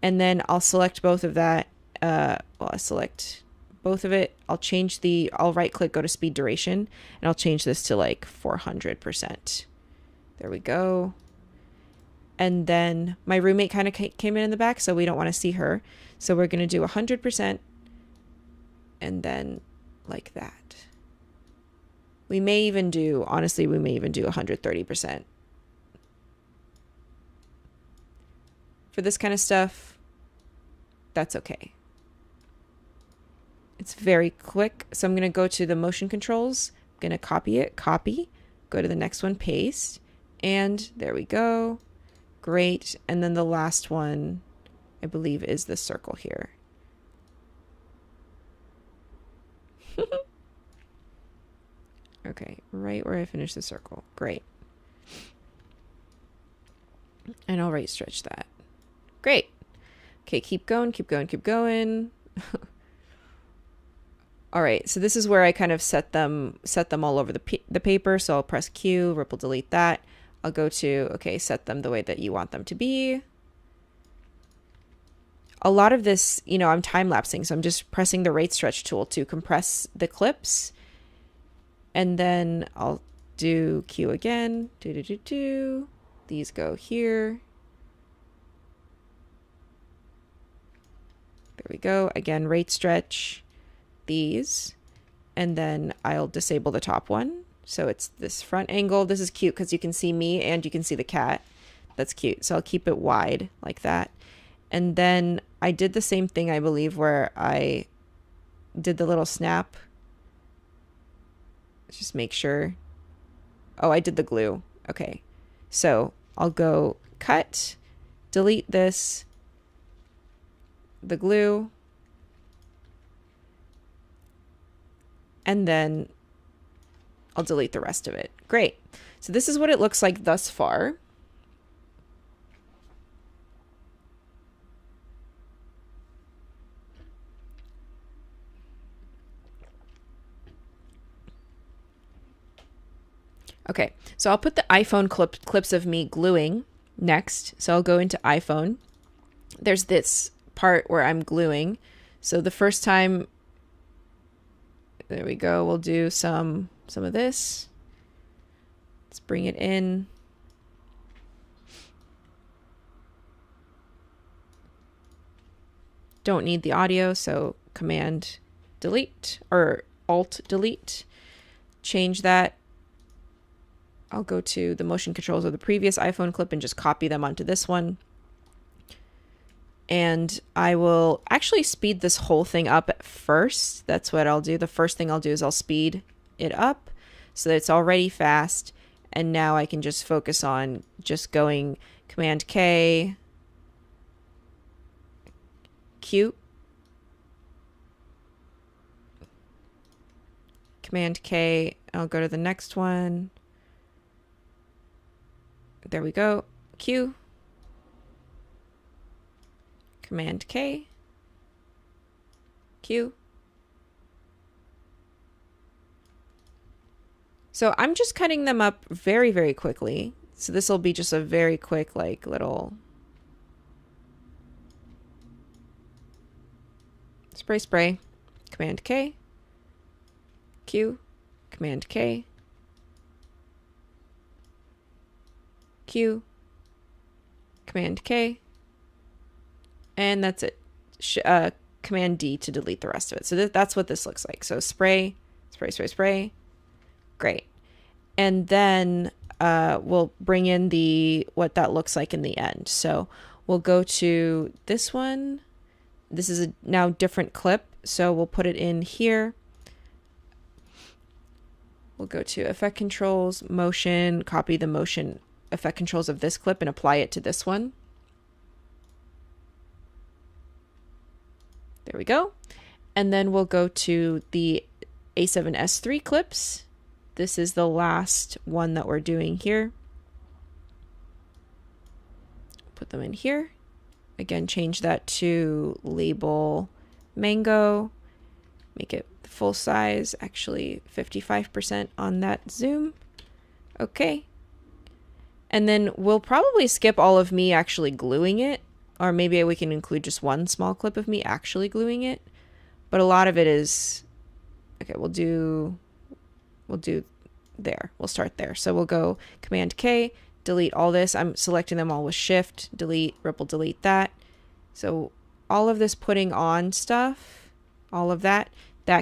And then I'll select both of that. I'll select both of it. I'll right click, go to speed duration, and I'll change this to like 400%. There we go. And then my roommate kind of came in the back, so we don't want to see her. So we're going to do 100%. And then like that. We may even do 130%. For this kind of stuff, that's okay. It's very quick. So I'm going to go to the motion controls. I'm going to copy it, copy, go to the next one, paste, and there we go. Great. And then the last one, I believe, is this circle here. Okay, right where I finish the circle. Great. And I'll right stretch that. Great. Okay, keep going, keep going, keep going. All right, so this is where I kind of set them all over the paper. So I'll press Q, ripple delete that. I'll go to, okay, set them the way that you want them to be. A lot of this, I'm time lapsing, so I'm just pressing the rate stretch tool to compress the clips. And then I'll do Q again. These go here. There we go. Again, rate stretch these. And then I'll disable the top one. So it's this front angle. This is cute because you can see me and you can see the cat. That's cute. So I'll keep it wide like that. And then I did the same thing, I believe, where I did the little snap. Just make sure. Oh, I did the glue. Okay. So I'll go cut, delete this, the glue, and then I'll delete the rest of it. Great. So this is what it looks like thus far. Okay, so I'll put the iPhone clips of me gluing next. So I'll go into iPhone. There's this part where I'm gluing. So the first time, there we go, we'll do some of this. Let's bring it in. don't need the audio, so Command delete or Alt delete. Change that. I'll go to the motion controls of the previous iPhone clip and just copy them onto this one. And I will actually speed this whole thing up at first. That's what I'll do. The first thing I'll do is I'll speed it up so that it's already fast. And now I can just focus on just going Command K, Q, Command K. I'll go to the next one. There we go. Q, Command K, Q. So I'm just cutting them up very, very quickly. So this will be just a very quick, like, little spray. Command K, Q, Command K, Q, Command K, and that's it. Command D to delete the rest of it. So that's what this looks like. So spray. Great. And then we'll bring in what that looks like in the end. So we'll go to this one. This is a now different clip. So we'll put it in here. We'll go to Effect Controls, Motion, copy the motion effect controls of this clip and apply it to this one. There we go. And then we'll go to the A7S3 clips. This is the last one that we're doing here. Put them in here. Again, change that to label mango. Make it full size, actually 55% on that zoom. Okay. And then we'll probably skip all of me actually gluing it, or maybe we can include just one small clip of me actually gluing it. But a lot of it is, okay, we'll do there. We'll start there. So we'll go Command K, delete all this. I'm selecting them all with Shift, delete, ripple, delete that. So all of this putting on stuff, all of that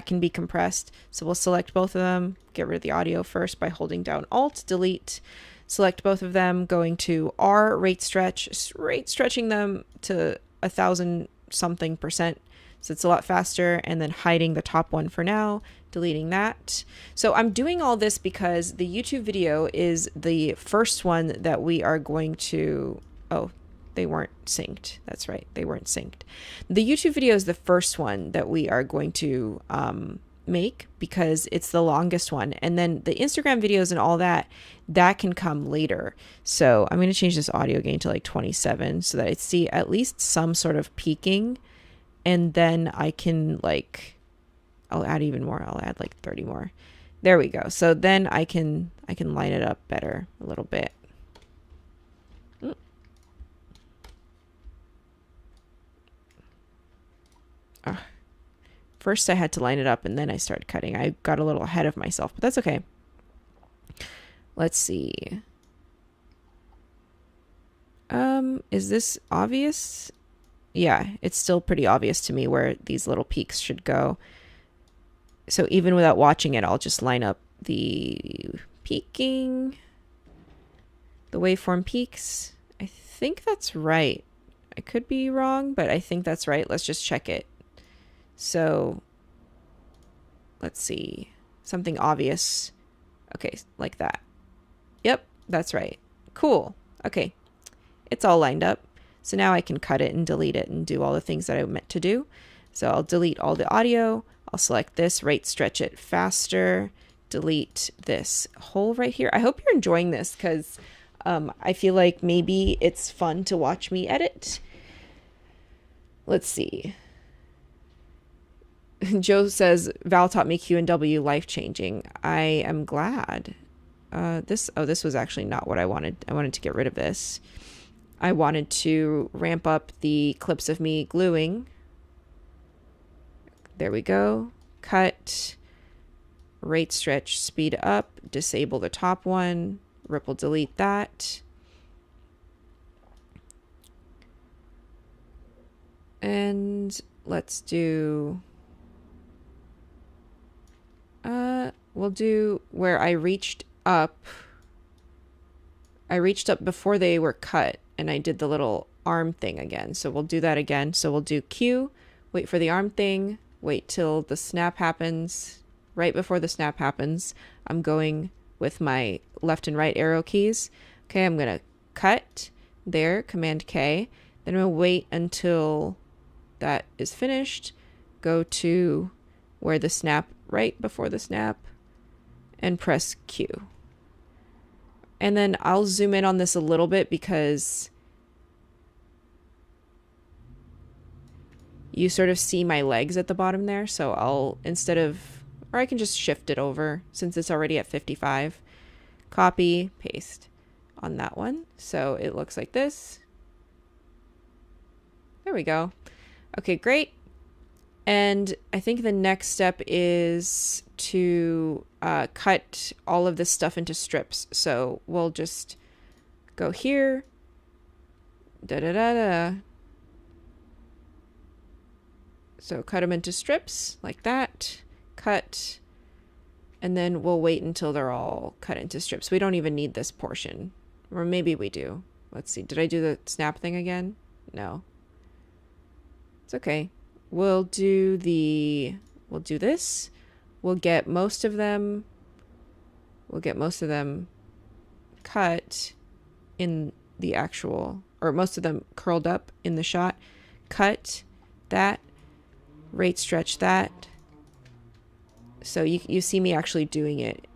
can be compressed. So we'll select both of them, get rid of the audio first by holding down Alt, delete, select both of them, going to R, rate stretching them to 1,000 something %. So it's a lot faster, and then hiding the top one for now, deleting that. So I'm doing all this because the YouTube video is the first one that we are going to, oh, they weren't synced. That's right, they weren't synced. The YouTube video is the first one that we are going to make because it's the longest one. And then the Instagram videos and all that can come later. So I'm going to change this audio gain to like 27 so that I see at least some sort of peaking. And then I can I'll add even more. I'll add like 30 more. There we go. So then I can line it up better a little bit. First I had to line it up and then I started cutting. I got a little ahead of myself, but that's okay. Let's see. Is this obvious? Yeah, it's still pretty obvious to me where these little peaks should go. So even without watching it, I'll just line up the peaking, the waveform peaks. I think that's right. I could be wrong, but I think that's right. Let's just check it. So let's see, something obvious. Okay, like that. Yep, that's right. Cool. Okay, it's all lined up. So now I can cut it and delete it and do all the things that I meant to do. So I'll delete all the audio. I'll select this, rate stretch it faster, delete this hole right here. I hope you're enjoying this because I feel like maybe it's fun to watch me edit. Let's see. Joe says, Val taught me Q and W, life-changing. I am glad. This was actually not what I wanted. I wanted to get rid of this. I wanted to ramp up the clips of me gluing. There we go. Cut, rate stretch, speed up, disable the top one, ripple delete that. And let's do, we'll do where I reached up. I reached up before they were cut, and I did the little arm thing again. So we'll do that again. So we'll do Q, wait for the arm thing, wait till the snap happens. Right before the snap happens, I'm going with my left and right arrow keys. Okay, I'm going to cut there, Command K. Then I'm going to wait until that is finished. Go to where the snap, right before the snap, and press Q. And then I'll zoom in on this a little bit because you sort of see my legs at the bottom there. So I'll, instead of, or I can just shift it over since it's already at 55. Copy, paste on that one. So it looks like this. There we go. Okay, great. And I think the next step is to cut all of this stuff into strips. So we'll just go here. So cut them into strips like that. Cut. And then we'll wait until they're all cut into strips. We don't even need this portion. Or maybe we do. Let's see. Did I do the snap thing again? No. It's okay. We'll do this. We'll get most of them cut in the actual, or most of them curled up in the shot. Cut that, rate stretch that. So you see me actually doing it.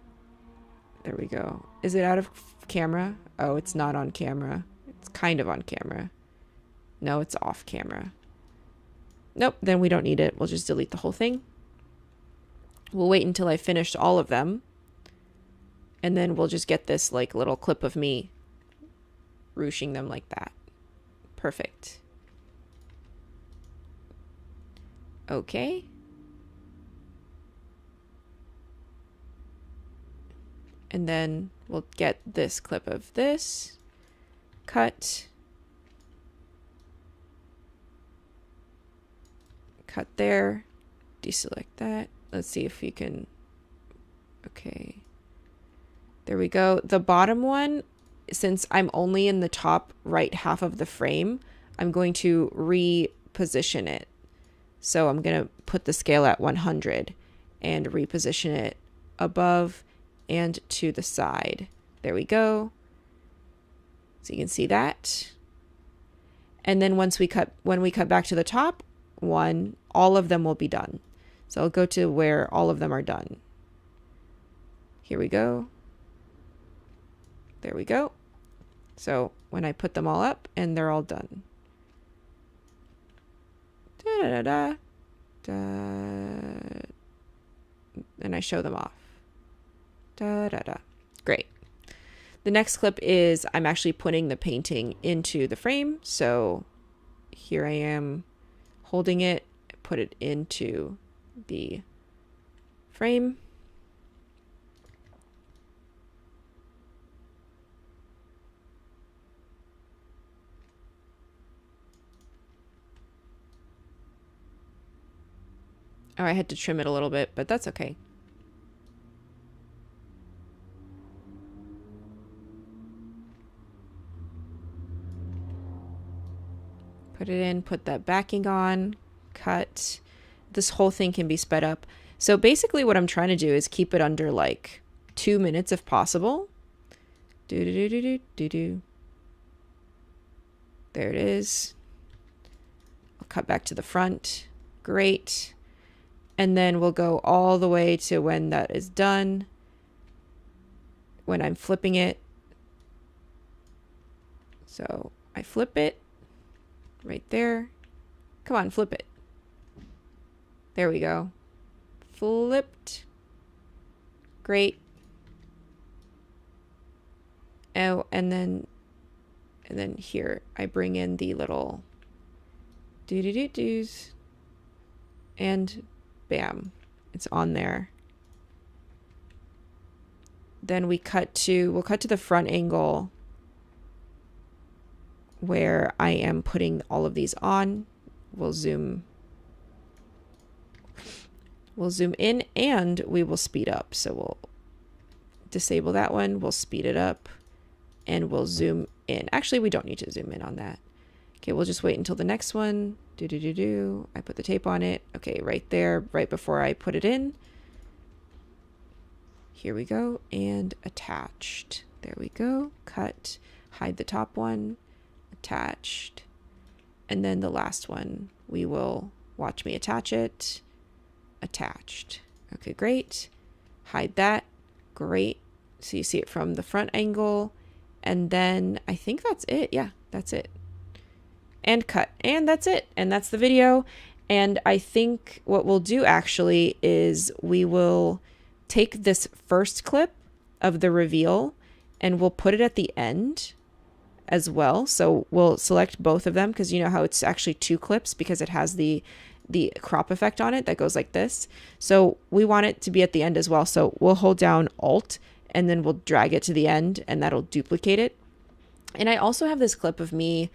There we go. Is it out of camera? Oh, it's not on camera. It's kind of on camera. No, it's off camera. Nope, then we don't need it. We'll just delete the whole thing. We'll wait until I finished all of them. And then we'll just get this like little clip of me ruching them like that. Perfect. Okay. And then we'll get this clip of this. Cut. Cut there. Deselect that. Let's see if we can. Okay. There we go. The bottom one, since I'm only in the top right half of the frame, I'm going to reposition it. So I'm going to put the scale at 100 and reposition it above and to the side. There we go. So you can see that. And then when we cut back to the top one, all of them will be done. So I'll go to where all of them are done. Here we go. There we go. So when I put them all up and they're all done. Da-da-da-da. Da. And I show them off. Da-da-da. Great. The next clip is I'm actually putting the painting into the frame. So here I am holding it, put it into the frame. Oh, I had to trim it a little bit, but that's okay. Put it in, put that backing on, cut. This whole thing can be sped up. So basically what I'm trying to do is keep it under like 2 minutes if possible. Do-do-do-do-do-do-do. There it is. I'll cut back to the front. Great. And then we'll go all the way to when that is done. When I'm flipping it. So I flip it right there. Come on, flip it. There we go. Flipped. Great. Oh, and then here I bring in the little do-do-do-doos. And bam, it's on there. Then we'll cut to the front angle where I am putting all of these on. We'll zoom We'll zoom in and we will speed up. So we'll disable that one. We'll speed it up and we'll zoom in. Actually, we don't need to zoom in on that. Okay, we'll just wait until the next one. I put the tape on it. Okay, right there, right before I put it in. Here we go. And attached. There we go. Cut. Hide the top one. Attached. And then the last one, we will watch me attach it. Attached. Okay, great. Hide that. Great. So you see it from the front angle. And then I think that's it. Yeah, that's it. And cut. And that's it. And that's the video. And I think what we'll do actually is we will take this first clip of the reveal and we'll put it at the end as well. So we'll select both of them because you know how it's actually two clips because it has the crop effect on it that goes like this. So we want it to be at the end as well. So we'll hold down Alt and then we'll drag it to the end and that'll duplicate it. And I also have this clip of me,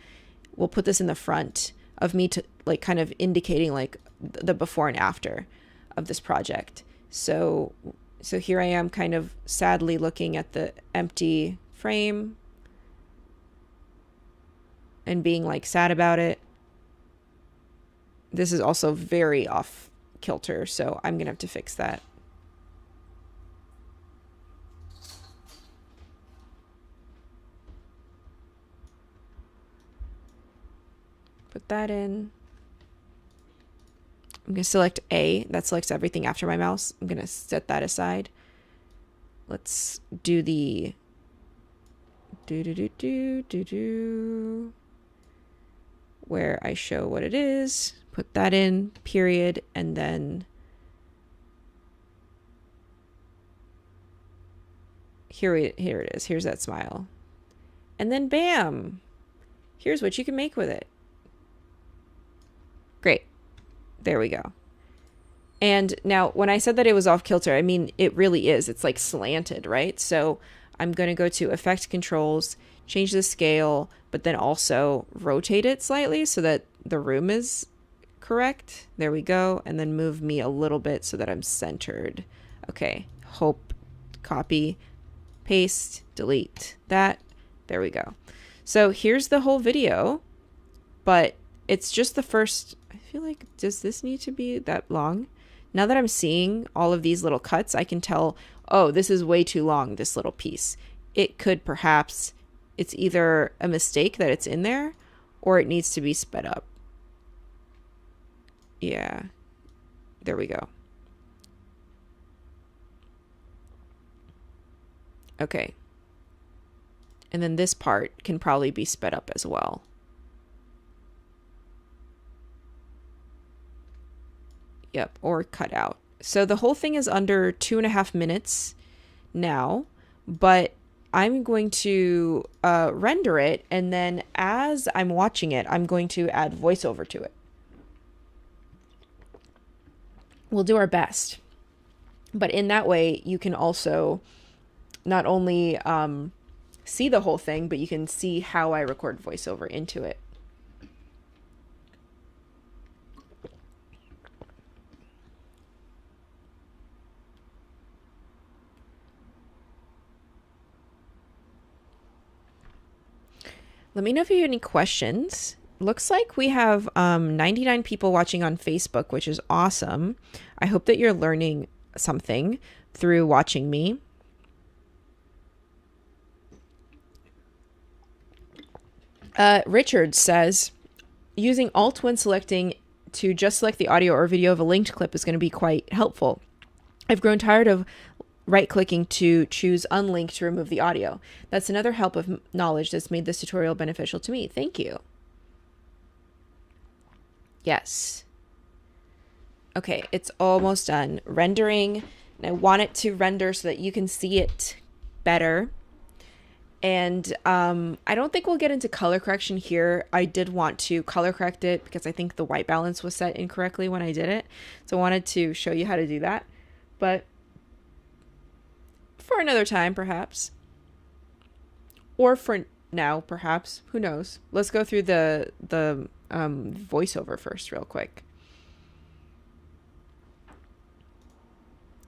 we'll put this in the front of me to like kind of indicating like the before and after of this project. So here I am kind of sadly looking at the empty frame and being like sad about it. This is also very off kilter, so I'm gonna have to fix that. Put that in. I'm gonna select A. That selects everything after my mouse. I'm gonna set that aside. Let's do the where I show what it is. Put that in, period, and then here it is. Here's that smile. And then bam! Here's what you can make with it. Great. There we go. And now when I said that it was off kilter, I mean, it really is. It's like slanted, right? So I'm going to go to Effect Controls, change the scale, but then also rotate it slightly so that the room is correct. There we go. And then move me a little bit so that I'm centered. Okay. Hope, copy, paste, delete that. There we go. So here's the whole video, but it's just the first. I feel like, does this need to be that long? Now that I'm seeing all of these little cuts, I can tell, oh, this is way too long, this little piece. It could perhaps, it's either a mistake that it's in there or it needs to be sped up. Yeah, there we go. Okay. And then this part can probably be sped up as well. Yep, or cut out. So the whole thing is under 2.5 minutes now, but I'm going to render it, and then as I'm watching it, I'm going to add voiceover to it. We'll do our best. But in that way, you can also not only see the whole thing, but you can see how I record voiceover into it. Let me know if you have any questions. Looks like we have 99 people watching on Facebook, which is awesome. I hope that you're learning something through watching me. Richard says, using Alt when selecting to just select the audio or video of a linked clip is going to be quite helpful. I've grown tired of right-clicking to choose unlink to remove the audio. That's another help of knowledge that's made this tutorial beneficial to me. Thank you. Yes. Okay, it's almost done rendering, and I want it to render so that you can see it better. And I don't think we'll get into color correction here. I did want to color correct it because I think the white balance was set incorrectly when I did it. So I wanted to show you how to do that. But for another time, perhaps. Or for now, perhaps. Who knows? Let's go through the voiceover first real quick.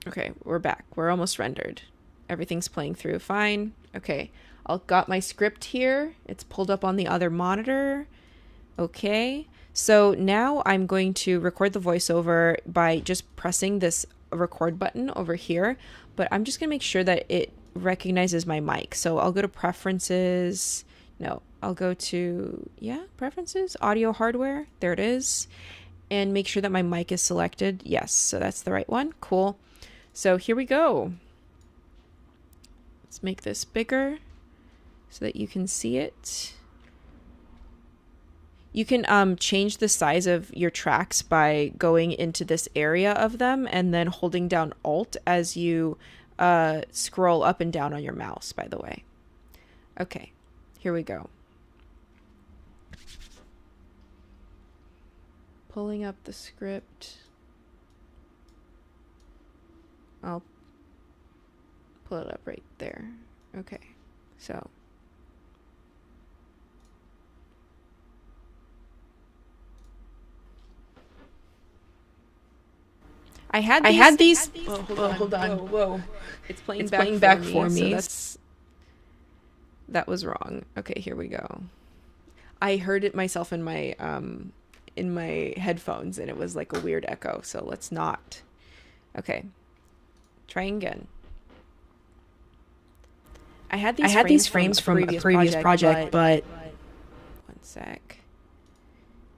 Okay, we're back. We're almost rendered. Everything's playing through fine. Okay, I've got my script here. It's pulled up on the other monitor. Okay, so now I'm going to record the voiceover by just pressing this record button over here, but I'm just gonna make sure that it recognizes my mic. So I'll go to preferences. No, I'll go to, preferences, audio hardware. There it is. And make sure that my mic is selected. Yes, so that's the right one. Cool. So here we go. Let's make this bigger so that you can see it. You can change the size of your tracks by going into this area of them and then holding down Alt as you scroll up and down on your mouse, by the way. Okay, here we go. Pulling up the script. I'll pull it up right there. Okay, so. I had these. Oh, hold on. Whoa. It's playing back for me. So that was wrong. Okay, here we go. I heard it myself in my headphones, and it was like a weird echo. So let's not. Okay, trying again. I had these frames from a previous project, but one sec.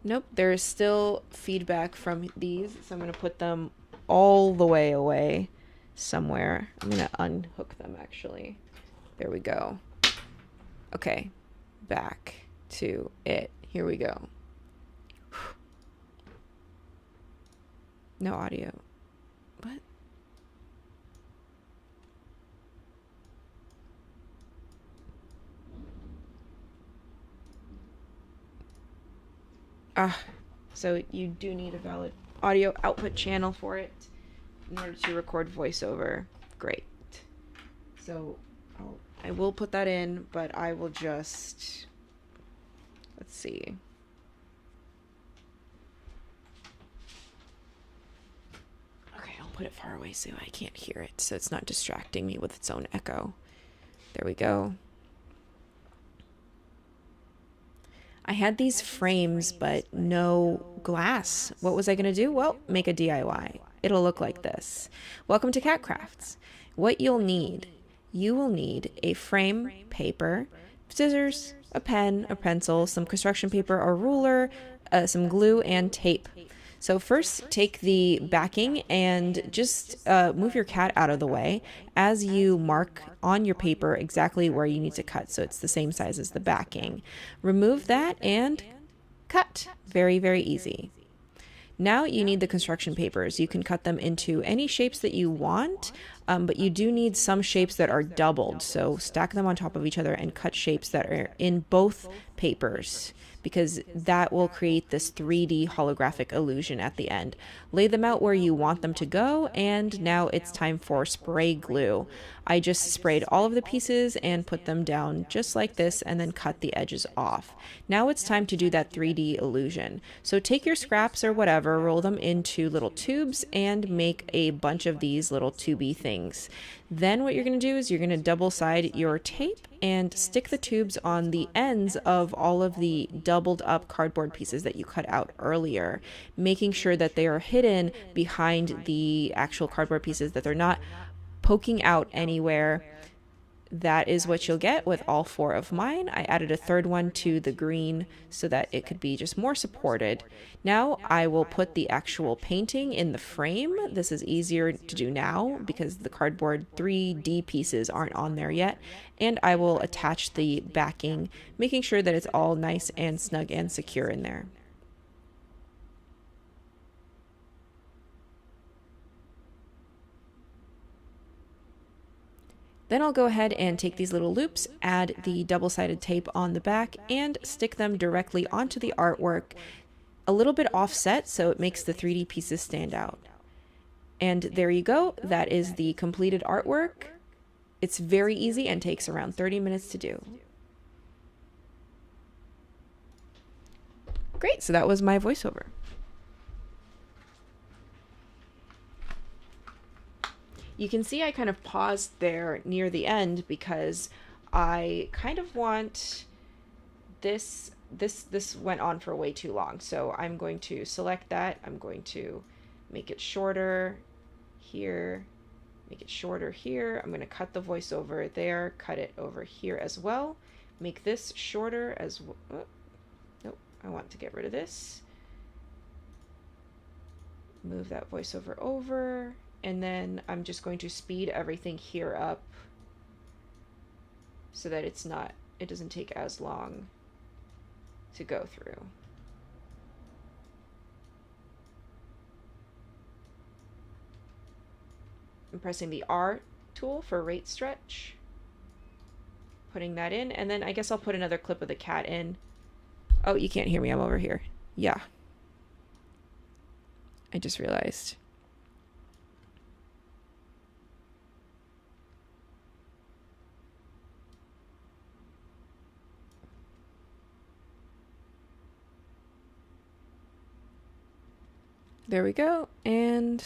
Nope, there is still feedback from these, so I'm going to put them all the way away somewhere. I'm going to unhook them, actually. There we go. Okay, back to it. Here we go. No audio. What? So you do need a valid audio output channel for it in order to record voiceover. Great. So I will put that in, but I will just, let's see. Okay, I'll put it far away so I can't hear it, so it's not distracting me with its own echo. There we go. I had these frames, but no glass. What was I going to do? Well, make a DIY. It'll look like this. Welcome to Cat Crafts. What you'll need, you will need a frame, paper, scissors, a pen, a pencil, some construction paper or ruler, some glue, and tape. So first, take the backing and just move your cat out of the way as you mark on your paper exactly where you need to cut, so it's the same size as the backing. Remove that and cut. Very, very easy. Now you need the construction papers. You can cut them into any shapes that you want, but you do need some shapes that are doubled. So stack them on top of each other and cut shapes that are in both papers, because that will create this 3D holographic illusion at the end. Lay them out where you want them to go, and now it's time for spray glue. I just sprayed all of the pieces and put them down just like this, and then cut the edges off. Now it's time to do that 3D illusion. So take your scraps or whatever, roll them into little tubes, and make a bunch of these little tubey things. Then what you're going to do is you're going to double side your tape and stick the tubes on the ends of all of the doubled up cardboard pieces that you cut out earlier, making sure that they are hidden behind the actual cardboard pieces, that they're not poking out anywhere. That is what you'll get with all 4 of mine. I added a third one to the green so that it could be just more supported. Now I will put the actual painting in the frame. This is easier to do now because the cardboard 3D pieces aren't on there yet. And I will attach the backing, making sure that it's all nice and snug and secure in there. Then I'll go ahead and take these little loops, add the double-sided tape on the back, and stick them directly onto the artwork, a little bit offset so it makes the 3D pieces stand out. And there you go. That is the completed artwork. It's very easy and takes around 30 minutes to do. Great, so that was my voiceover. you can see I kind of paused there near the end because I kind of want this went on for way too long. So I'm going to select that. I'm going to make it shorter here, make it shorter here. I'm going to cut the voiceover there, cut it over here as well. Make this shorter as well. Oh, nope, I want to get rid of this. Move that voiceover over, and then I'm just going to speed everything here up so that it doesn't take as long to go through. I'm pressing the R tool for rate stretch, putting that in, and then I guess I'll put another clip of the cat in. Oh, you can't hear me, I'm over here. Yeah. I just realized. There we go, and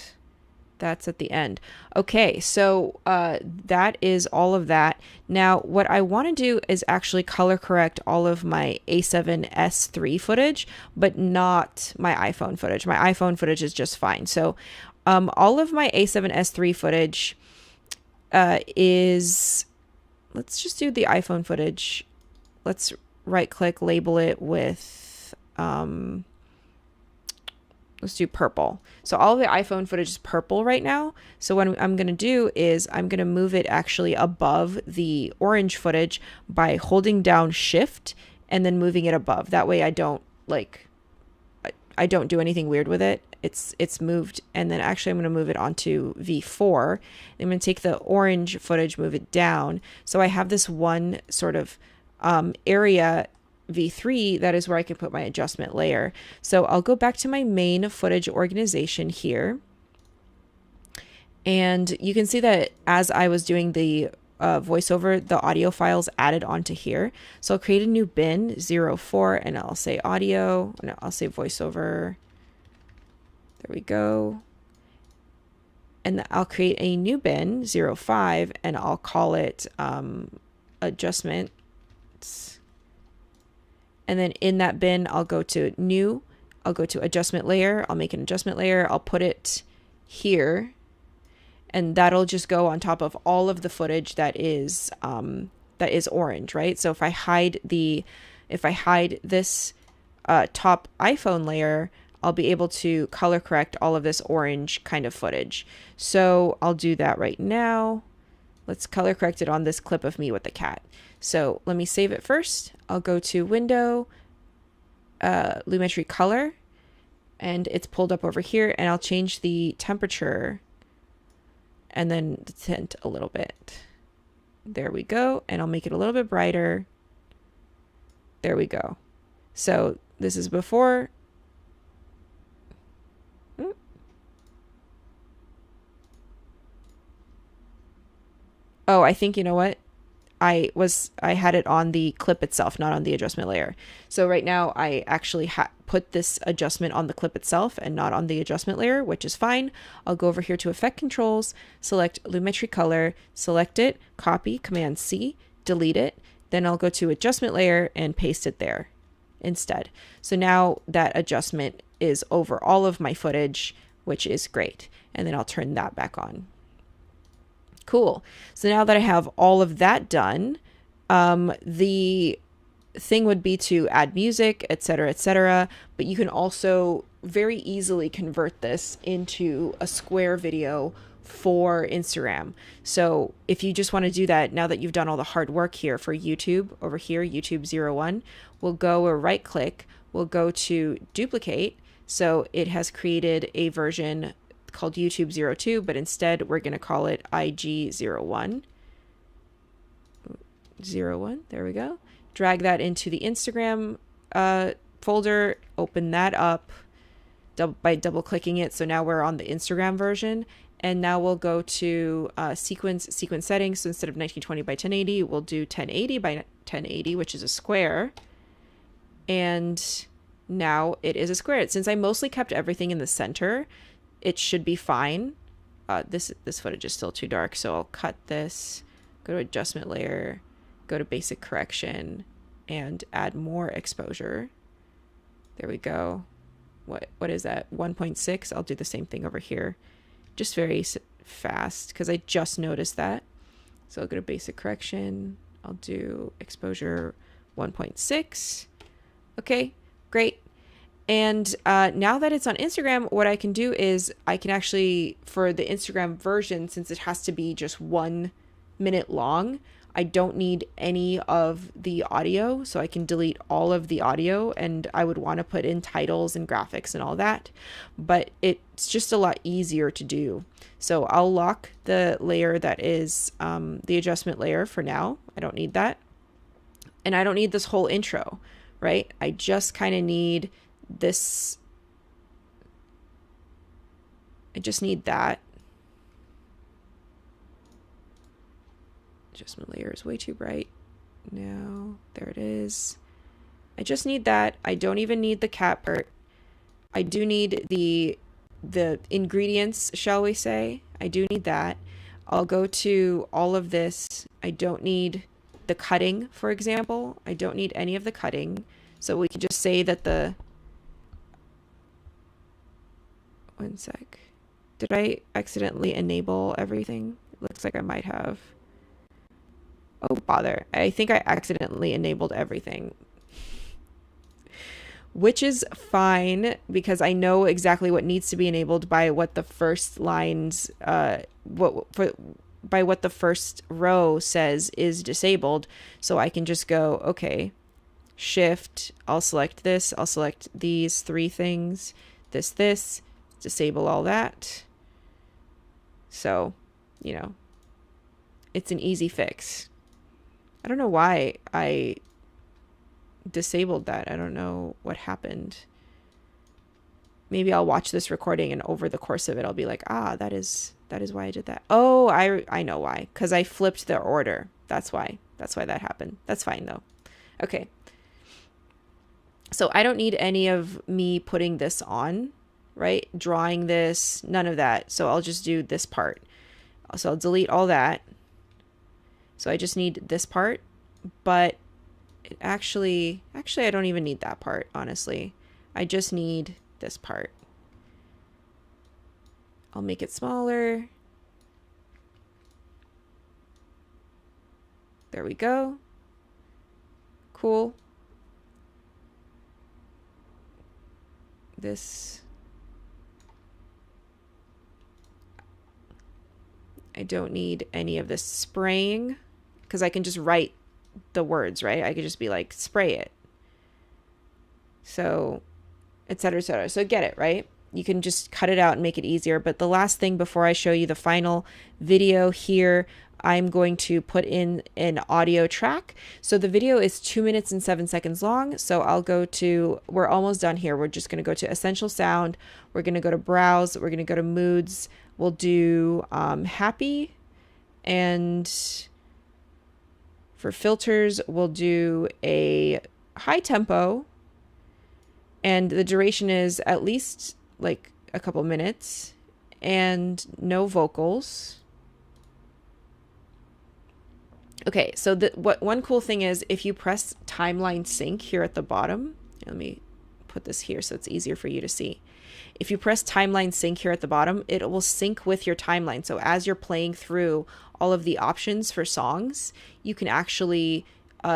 that's at the end. Okay, so that is all of that. Now, what I want to do is actually color correct all of my A7S3 footage, but not my iPhone footage. My iPhone footage is just fine. So all of my A7S3 footage is, let's just do the iPhone footage. Let's right click, label it with, let's do purple. So all of the iPhone footage is purple right now. So what I'm going to do is I'm going to move it actually above the orange footage by holding down Shift and then moving it above. That way I don't do anything weird with it. It's moved, and then actually I'm going to move it onto V4. I'm going to take the orange footage, move it down. So I have this one sort of area V3 that is where I can put my adjustment layer. So I'll go back to my main footage organization here, and you can see that as I was doing the voiceover, the audio files added onto here. So I'll create a new bin 04, and I'll say audio, and I'll say voiceover. There we go. And I'll create a new bin 05, and I'll call it adjustment. And then in that bin, I'll go to new, I'll go to adjustment layer, I'll make an adjustment layer, I'll put it here, and that'll just go on top of all of the footage that is orange, right? So if I hide this top iPhone layer, I'll be able to color correct all of this orange kind of footage. So I'll do that right now. Let's color correct it on this clip of me with the cat. So let me save it first. I'll go to Window, Lumetri Color, and it's pulled up over here, and I'll change the temperature and then the tint a little bit. There we go, and I'll make it a little bit brighter. There we go. So this is before. Oh, I think, you know what? I had it on the clip itself, not on the adjustment layer. So right now I actually put this adjustment on the clip itself and not on the adjustment layer, which is fine. I'll go over here to Effect Controls, select Lumetri Color, select it, copy, Command C, delete it. Then I'll go to Adjustment Layer and paste it there instead. So now that adjustment is over all of my footage, which is great. And then I'll turn that back on. Cool. So now that I have all of that done, the thing would be to add music, etc., but you can also very easily convert this into a square video for Instagram. So if you just want to do that, now that you've done all the hard work here for YouTube, over here, YouTube 01, we'll go or right click, we'll go to duplicate. So it has created a version called YouTube 02, but instead we're going to call it IG01. 01, there we go. Drag that into the Instagram folder, open that up by double clicking it. So now we're on the Instagram version, and now we'll go to sequence settings. So instead of 1920 by 1080, we'll do 1080 by 1080, which is a square. And now it is a square. Since I mostly kept everything in the center, it should be fine. this footage is still too dark, so I'll cut this, go to adjustment layer, go to basic correction, and add more exposure. There we go. What is that? 1.6. I'll do the same thing over here, just very fast because I just noticed that. So I'll go to basic correction. I'll do exposure 1.6. Okay, great. And now that it's on Instagram, what I can do is I can actually, for the Instagram version, since it has to be just 1 minute long, I don't need any of the audio. So I can delete all of the audio, and I would want to put in titles and graphics and all that. But it's just a lot easier to do. So I'll lock the layer that is the adjustment layer for now. I don't need that. And I don't need this whole intro, right? I just kind of need this. I just need that. Adjustment layer is way too bright. No, there it is. I just need that. I don't even need the cat part. I do need the ingredients, shall we say. I do need that. I'll go to all of this. I don't need the cutting, for example. I don't need any of the cutting. So we can just say that the... One sec. Did I accidentally enable everything? It looks like I might have. Oh, bother. I think I accidentally enabled everything. Which is fine because I know exactly what needs to be enabled by what the first lines, by what the first row says is disabled. So I can just go, okay, shift, I'll select this, I'll select these 3 things, this, disable all that. So, you know, it's an easy fix. I don't know why I disabled that. I don't know what happened. Maybe I'll watch this recording and over the course of it, I'll be like, that is why I did that. Oh, I know why. Because I flipped the order. That's why that happened. That's fine though. Okay. So I don't need any of me putting this on, right? Drawing this, none of that. So I'll just do this part. So I'll delete all that. So I just need this part, but it actually I don't even need that part, honestly. I just need this part. I'll make it smaller. There we go. Cool. This. I don't need any of this spraying because I can just write the words, right? I could just be like, spray it. So, et cetera, et cetera. So get it, right? You can just cut it out and make it easier. But the last thing before I show you the final video here, I'm going to put in an audio track. So the video is 2 minutes and 7 seconds long. So I'll go to, we're almost done here. We're just going to go to Essential Sound. We're going to go to Browse. We're going to go to Moods. We'll do Happy. And for filters, we'll do a high tempo. And the duration is at least like a couple minutes. And no vocals. Okay, so one cool thing is if you press timeline sync here at the bottom, let me put this here so it's easier for you to see. If you press timeline sync here at the bottom, it will sync with your timeline. So as you're playing through all of the options for songs, you can actually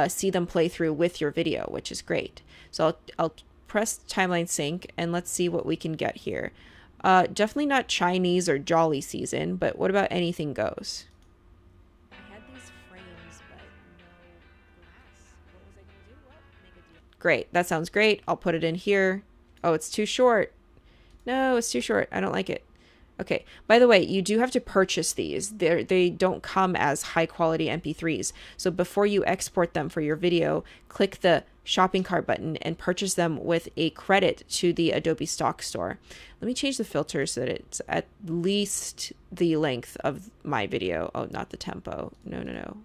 see them play through with your video, which is great. So I'll press timeline sync and let's see what we can get here. Definitely not Chinese or Jolly Season, but what about Anything Goes? Great. That sounds great. I'll put it in here. Oh, it's too short. No, it's too short. I don't like it. Okay. By the way, you do have to purchase these. They don't come as high quality MP3s. So before you export them for your video, click the shopping cart button and purchase them with a credit to the Adobe Stock Store. Let me change the filter so that it's at least the length of my video. Oh, not the tempo. No.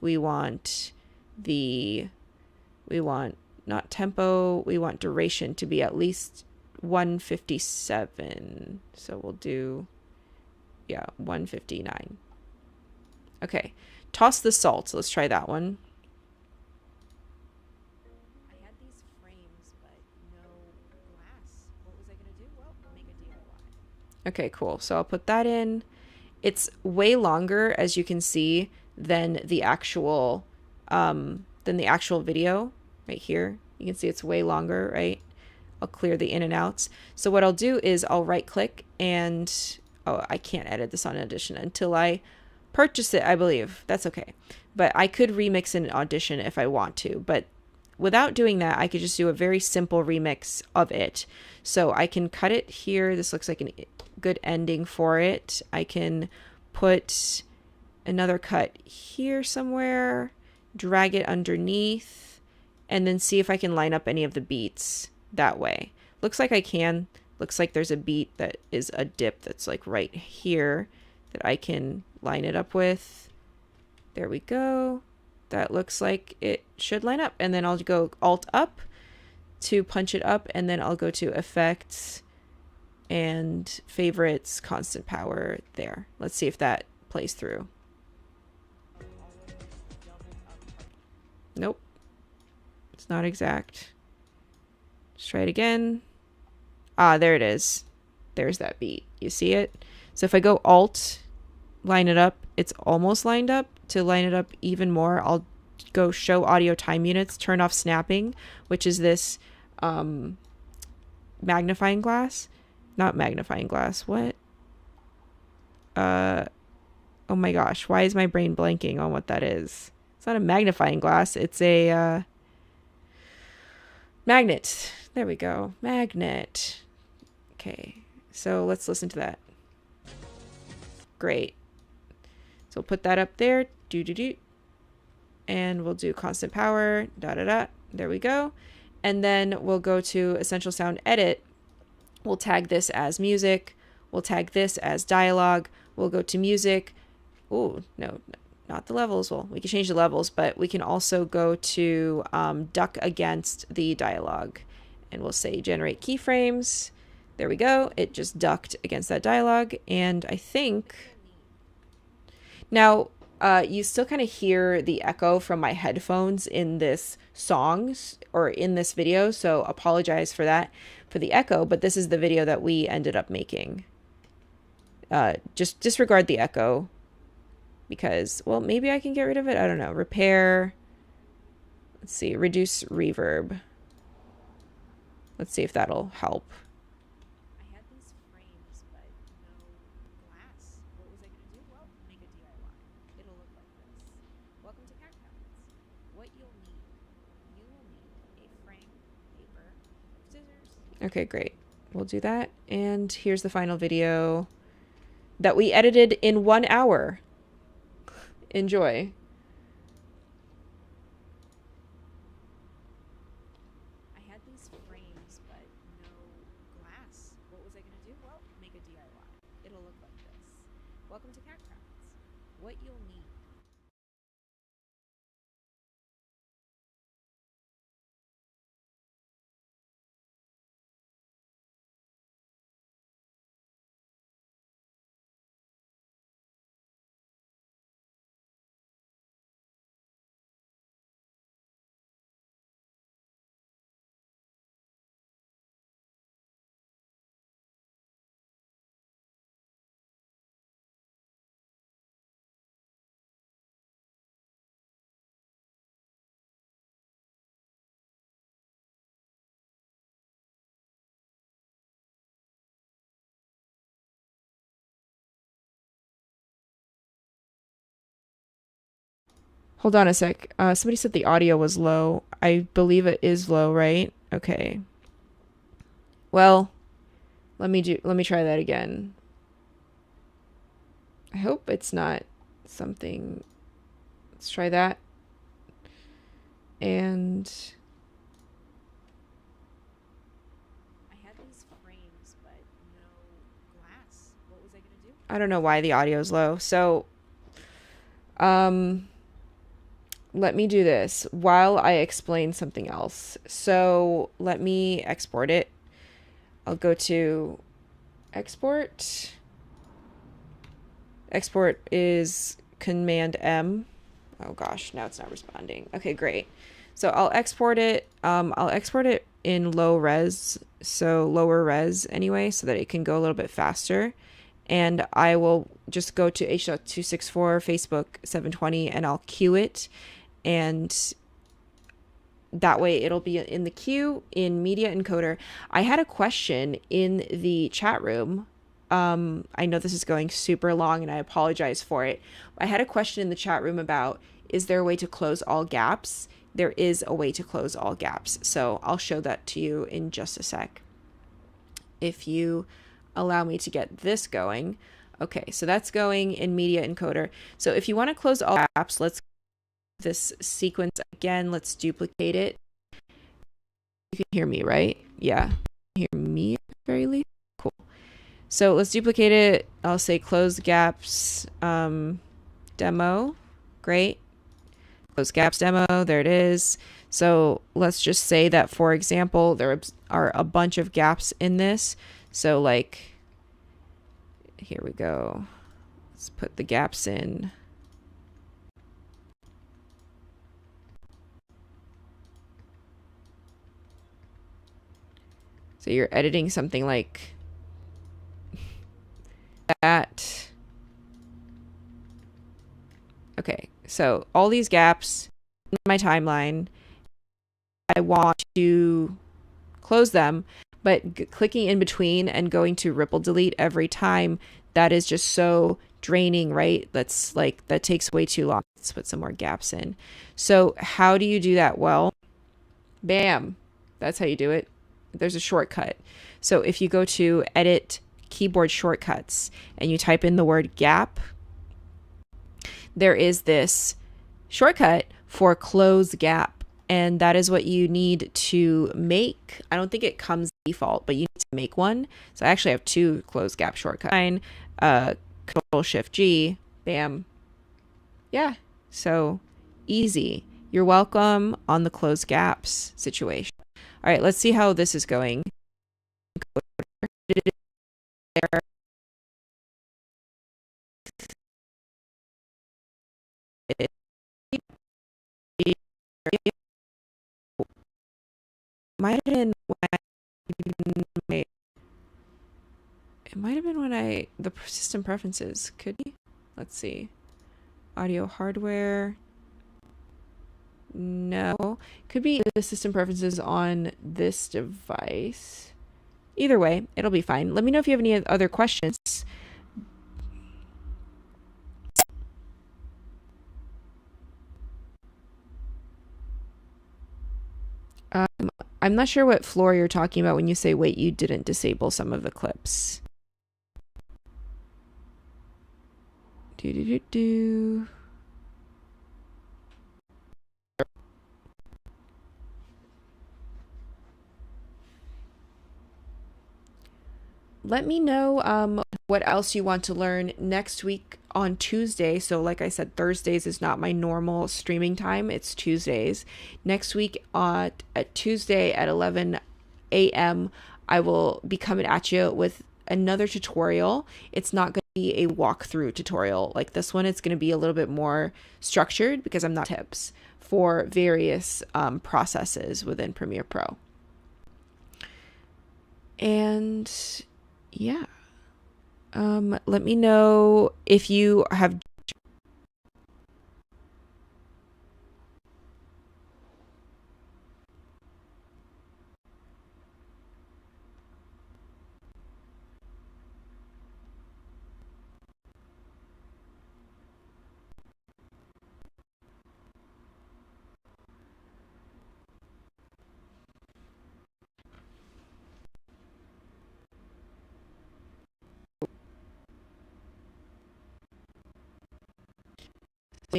We want not tempo, we want duration to be at least 157. So we'll do yeah, 159. Okay, toss the salt. Let's try that one. I had these frames, but no glass. What was I gonna do? Well, make a DIY. Okay, cool. So I'll put that in. It's way longer, as you can see, than the actual video right here. You can see it's way longer, right? I'll clear the in and outs. So what I'll do is I'll right click and, oh, I can't edit this on Audition until I purchase it, I believe. That's okay. But I could remix in Audition if I want to, but without doing that, I could just do a very simple remix of it. So I can cut it here. This looks like a good ending for it. I can put another cut here somewhere, drag it underneath, and then see if I can line up any of the beats that way. Looks like I can. Looks like there's a beat that is a dip that's like right here that I can line it up with. There we go. That looks like it should line up. And then I'll go Alt up to punch it up, and then I'll go to Effects and Favorites, Constant Power there. Let's see if that plays through. Nope. It's not exact. Let's try it again. Ah, there it is. There's that beat. You see it? So if I go Alt, line it up, it's almost lined up. To line it up even more, I'll go Show Audio Time Units, turn off snapping, which is this magnifying glass. Not magnifying glass. What? Oh my gosh. Why is my brain blanking on what that is? It's not a magnifying glass. It's a magnet. There we go. Magnet. Okay. So let's listen to that. Great. So we'll put that up there. Do. And we'll do constant power. Da. There we go. And then we'll go to Essential Sound Edit. We'll tag this as music. We'll tag this as dialogue. We'll go to music. Oh, no, not the levels. Well, we can change the levels, but we can also go to duck against the dialogue. And we'll say generate keyframes. There we go. It just ducked against that dialogue. And I think... Now, you still kind of hear the echo from my headphones in this songs or in this video, so apologize for that, for the echo, but this is the video that we ended up making. Just disregard the echo because, well, maybe I can get rid of it. I don't know. Repair. Let's see. Reduce reverb. Let's see if that'll help. I had these frames, but no glass. What was I going to do? Well, make a DIY. It'll look like this. Welcome to Cat Cabinets. What you'll need. You will need a frame, paper, scissors. Okay, great. We'll do that. And here's the final video that we edited in 1 hour. Enjoy. I had these frames, but no glass. What was I going to do? Well, make a DIY. It'll look like this. Welcome to Cat Cabinets. What you'll need. Hold on a sec. Somebody said the audio was low. I believe it is low, right? Okay. Well, let me try that again. I hope it's not something. Let's try that. And I had these frames, but no glass. What was I gonna do? I don't know why the audio is low. So, let me do this while I explain something else. So let me export it. I'll go to export. Export is Command M. Oh gosh, now it's not responding. Okay, great. So I'll export it. I'll export it in low res, so lower res anyway, so that it can go a little bit faster. And I will just go to H.264 Facebook 720 and I'll queue it. And that way it'll be in the queue in Media Encoder. I had a question in the chat room. I know this is going super long and I apologize for it. I had a question in the chat room about, is there a way to close all gaps? There is a way to close all gaps. So I'll show that to you in just a sec. If you allow me to get this going. Okay, so that's going in Media Encoder. So if you want to close all gaps, let's this sequence again. Let's duplicate it. You can hear me, right? Yeah, you can hear me at the very least. Cool. So let's duplicate it. I'll say close gaps demo. Great. Close gaps demo. There it is. So let's just say that, for example, there are a bunch of gaps in this. So like, here we go. Let's put the gaps in. So you're editing something like that. Okay, so all these gaps in my timeline, I want to close them, but clicking in between and going to ripple delete every time, that is just so draining, right? That's like, that takes way too long. Let's put some more gaps in. So how do you do that? Well, bam, that's how you do it. There's a shortcut. So if you go to edit keyboard shortcuts and you type in the word gap, there is this shortcut for close gap. And that is what you need to make. I don't think it comes default, but you need to make one. So I actually have two close gap shortcuts. Control Shift G, bam. Yeah, so easy. You're welcome on the close gaps situation. All right, let's see how this is going. Might have been when it might have been when the system preferences could be. Let's see. Audio hardware. No, could be the system preferences on this device. Either way, it'll be fine. Let me know if you have any other questions. I'm not sure what floor you're talking about when you say, wait, you didn't disable some of the clips. Let me know what else you want to learn next week on Tuesday. So like I said, Thursdays is not my normal streaming time. It's Tuesdays. Next week at Tuesday at 11 a.m. I will be coming at you with another tutorial. It's not going to be a walkthrough tutorial like this one. It's going to be a little bit more structured because I'm not tips for various processes within Premiere Pro. And yeah, let me know if you have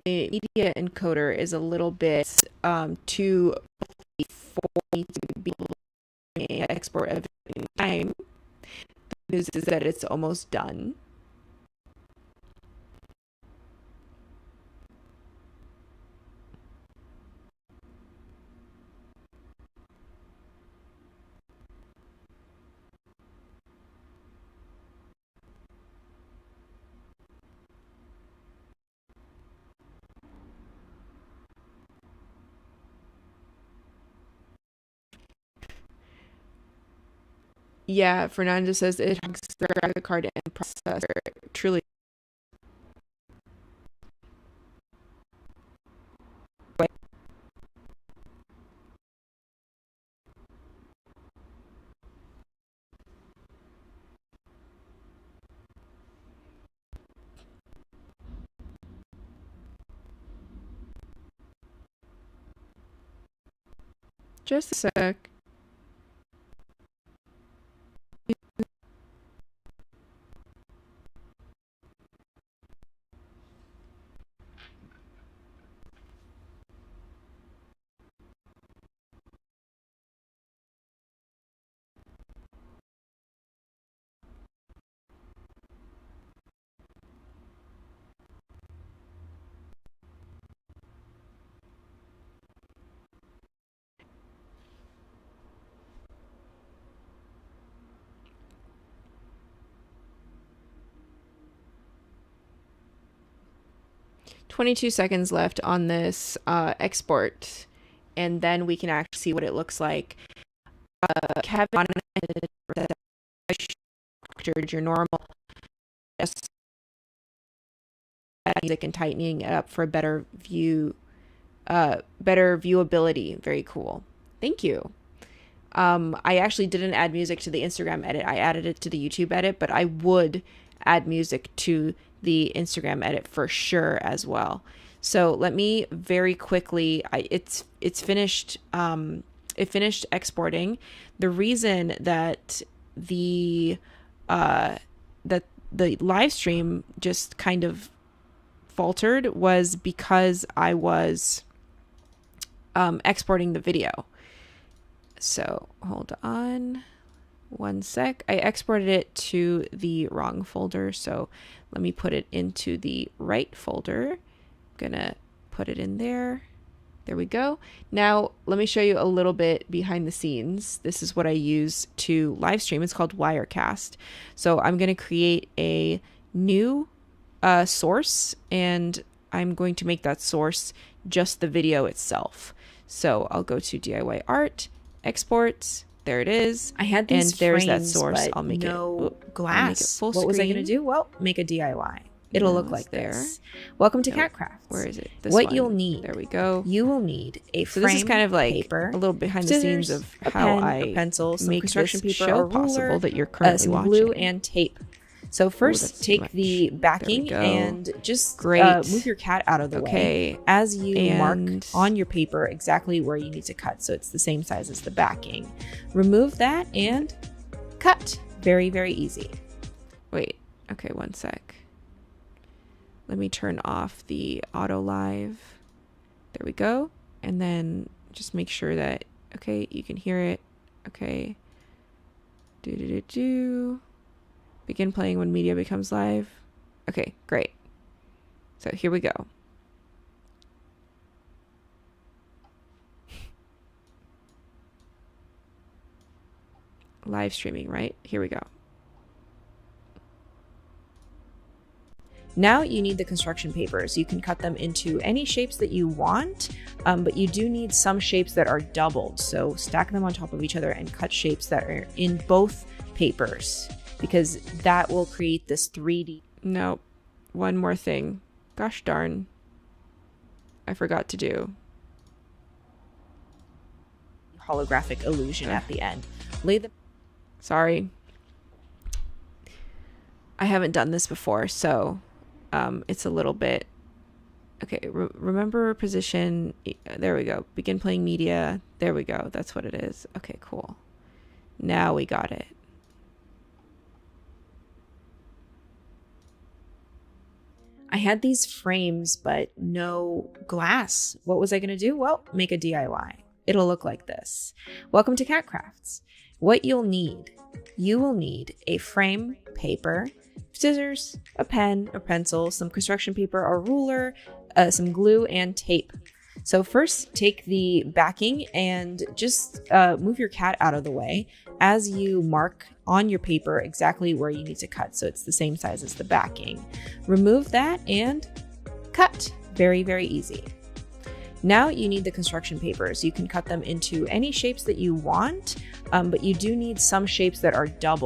the media encoder is a little bit too for me to be able to export every time. The news is that it's almost done. Yeah, Fernando says it hugs the graphic card and processor. Truly. Just a sec. "22 seconds left on this export, and then we can actually see what it looks like." Kevin structured your normal just music and tightening it up for a better viewability. Very cool. Thank you. I actually didn't add music to the Instagram edit. I added it to the YouTube edit, but I would add music to the Instagram edit for sure as well. So let me very quickly, it's finished. It finished exporting. The reason that the live stream just kind of faltered was because I was exporting the video. So hold on one sec. I exported it to the wrong folder, so let me put it into the right folder. I'm gonna put it in there. There we go. Now let me show you a little bit behind the scenes. This is what I use to live stream. It's called Wirecast. So I'm gonna create a new source, and I'm going to make that source just the video itself. So I'll go to DIY art, export. There it is. I had these and there's frames, that source. But I'll make no it glass. I'll make it full what was I screen. going to do? Well, make a DIY. It'll look like there. this. Welcome to No, CatCrafts. Where is it? What one. you'll need. There we go. You will need a So frame, this is kind of like paper, a little behind the scissors, scenes of a how pen, I a pencil, some make construction this paper, show a ruler, possible that you're currently some watching. glue and tape. So first, that's too take much. the backing go. and just Great. move your cat out of the Okay. way as you mark And- on your paper exactly where you need to cut, so it's the same size as the backing. Remove that and cut. Very, very easy. Wait. Okay, one sec. Let me turn off the auto live. There we go. And then just make sure that, okay, you can hear it. Okay. Do. Begin playing when media becomes live. Okay, great. So here we go. Live streaming, right? Here we go. Now you need the construction papers. You can cut them into any shapes that you want, but you do need some shapes that are doubled. So stack them on top of each other and cut shapes that are in both papers, because that will create this 3D. Nope. One more thing. Gosh darn. I forgot to do. Holographic illusion at the end. Lay the. Sorry. I haven't done this before, so it's a little bit. Okay, remember position. There we go. Begin playing media. There we go. That's what it is. Okay, cool. Now we got it. I had these frames, but no glass. What was I going to do? Well, make a DIY. It'll look like this. Welcome to CatCrafts. What you'll need. You will need a frame, paper, scissors, a pen, a pencil, some construction paper, a ruler, some glue, and tape. So first, take the backing and just move your cat out of the way as you mark on your paper exactly where you need to cut, so it's the same size as the backing. Remove that and cut. Very, very easy. Now you need the construction papers. You can cut them into any shapes that you want, but you do need some shapes that are double.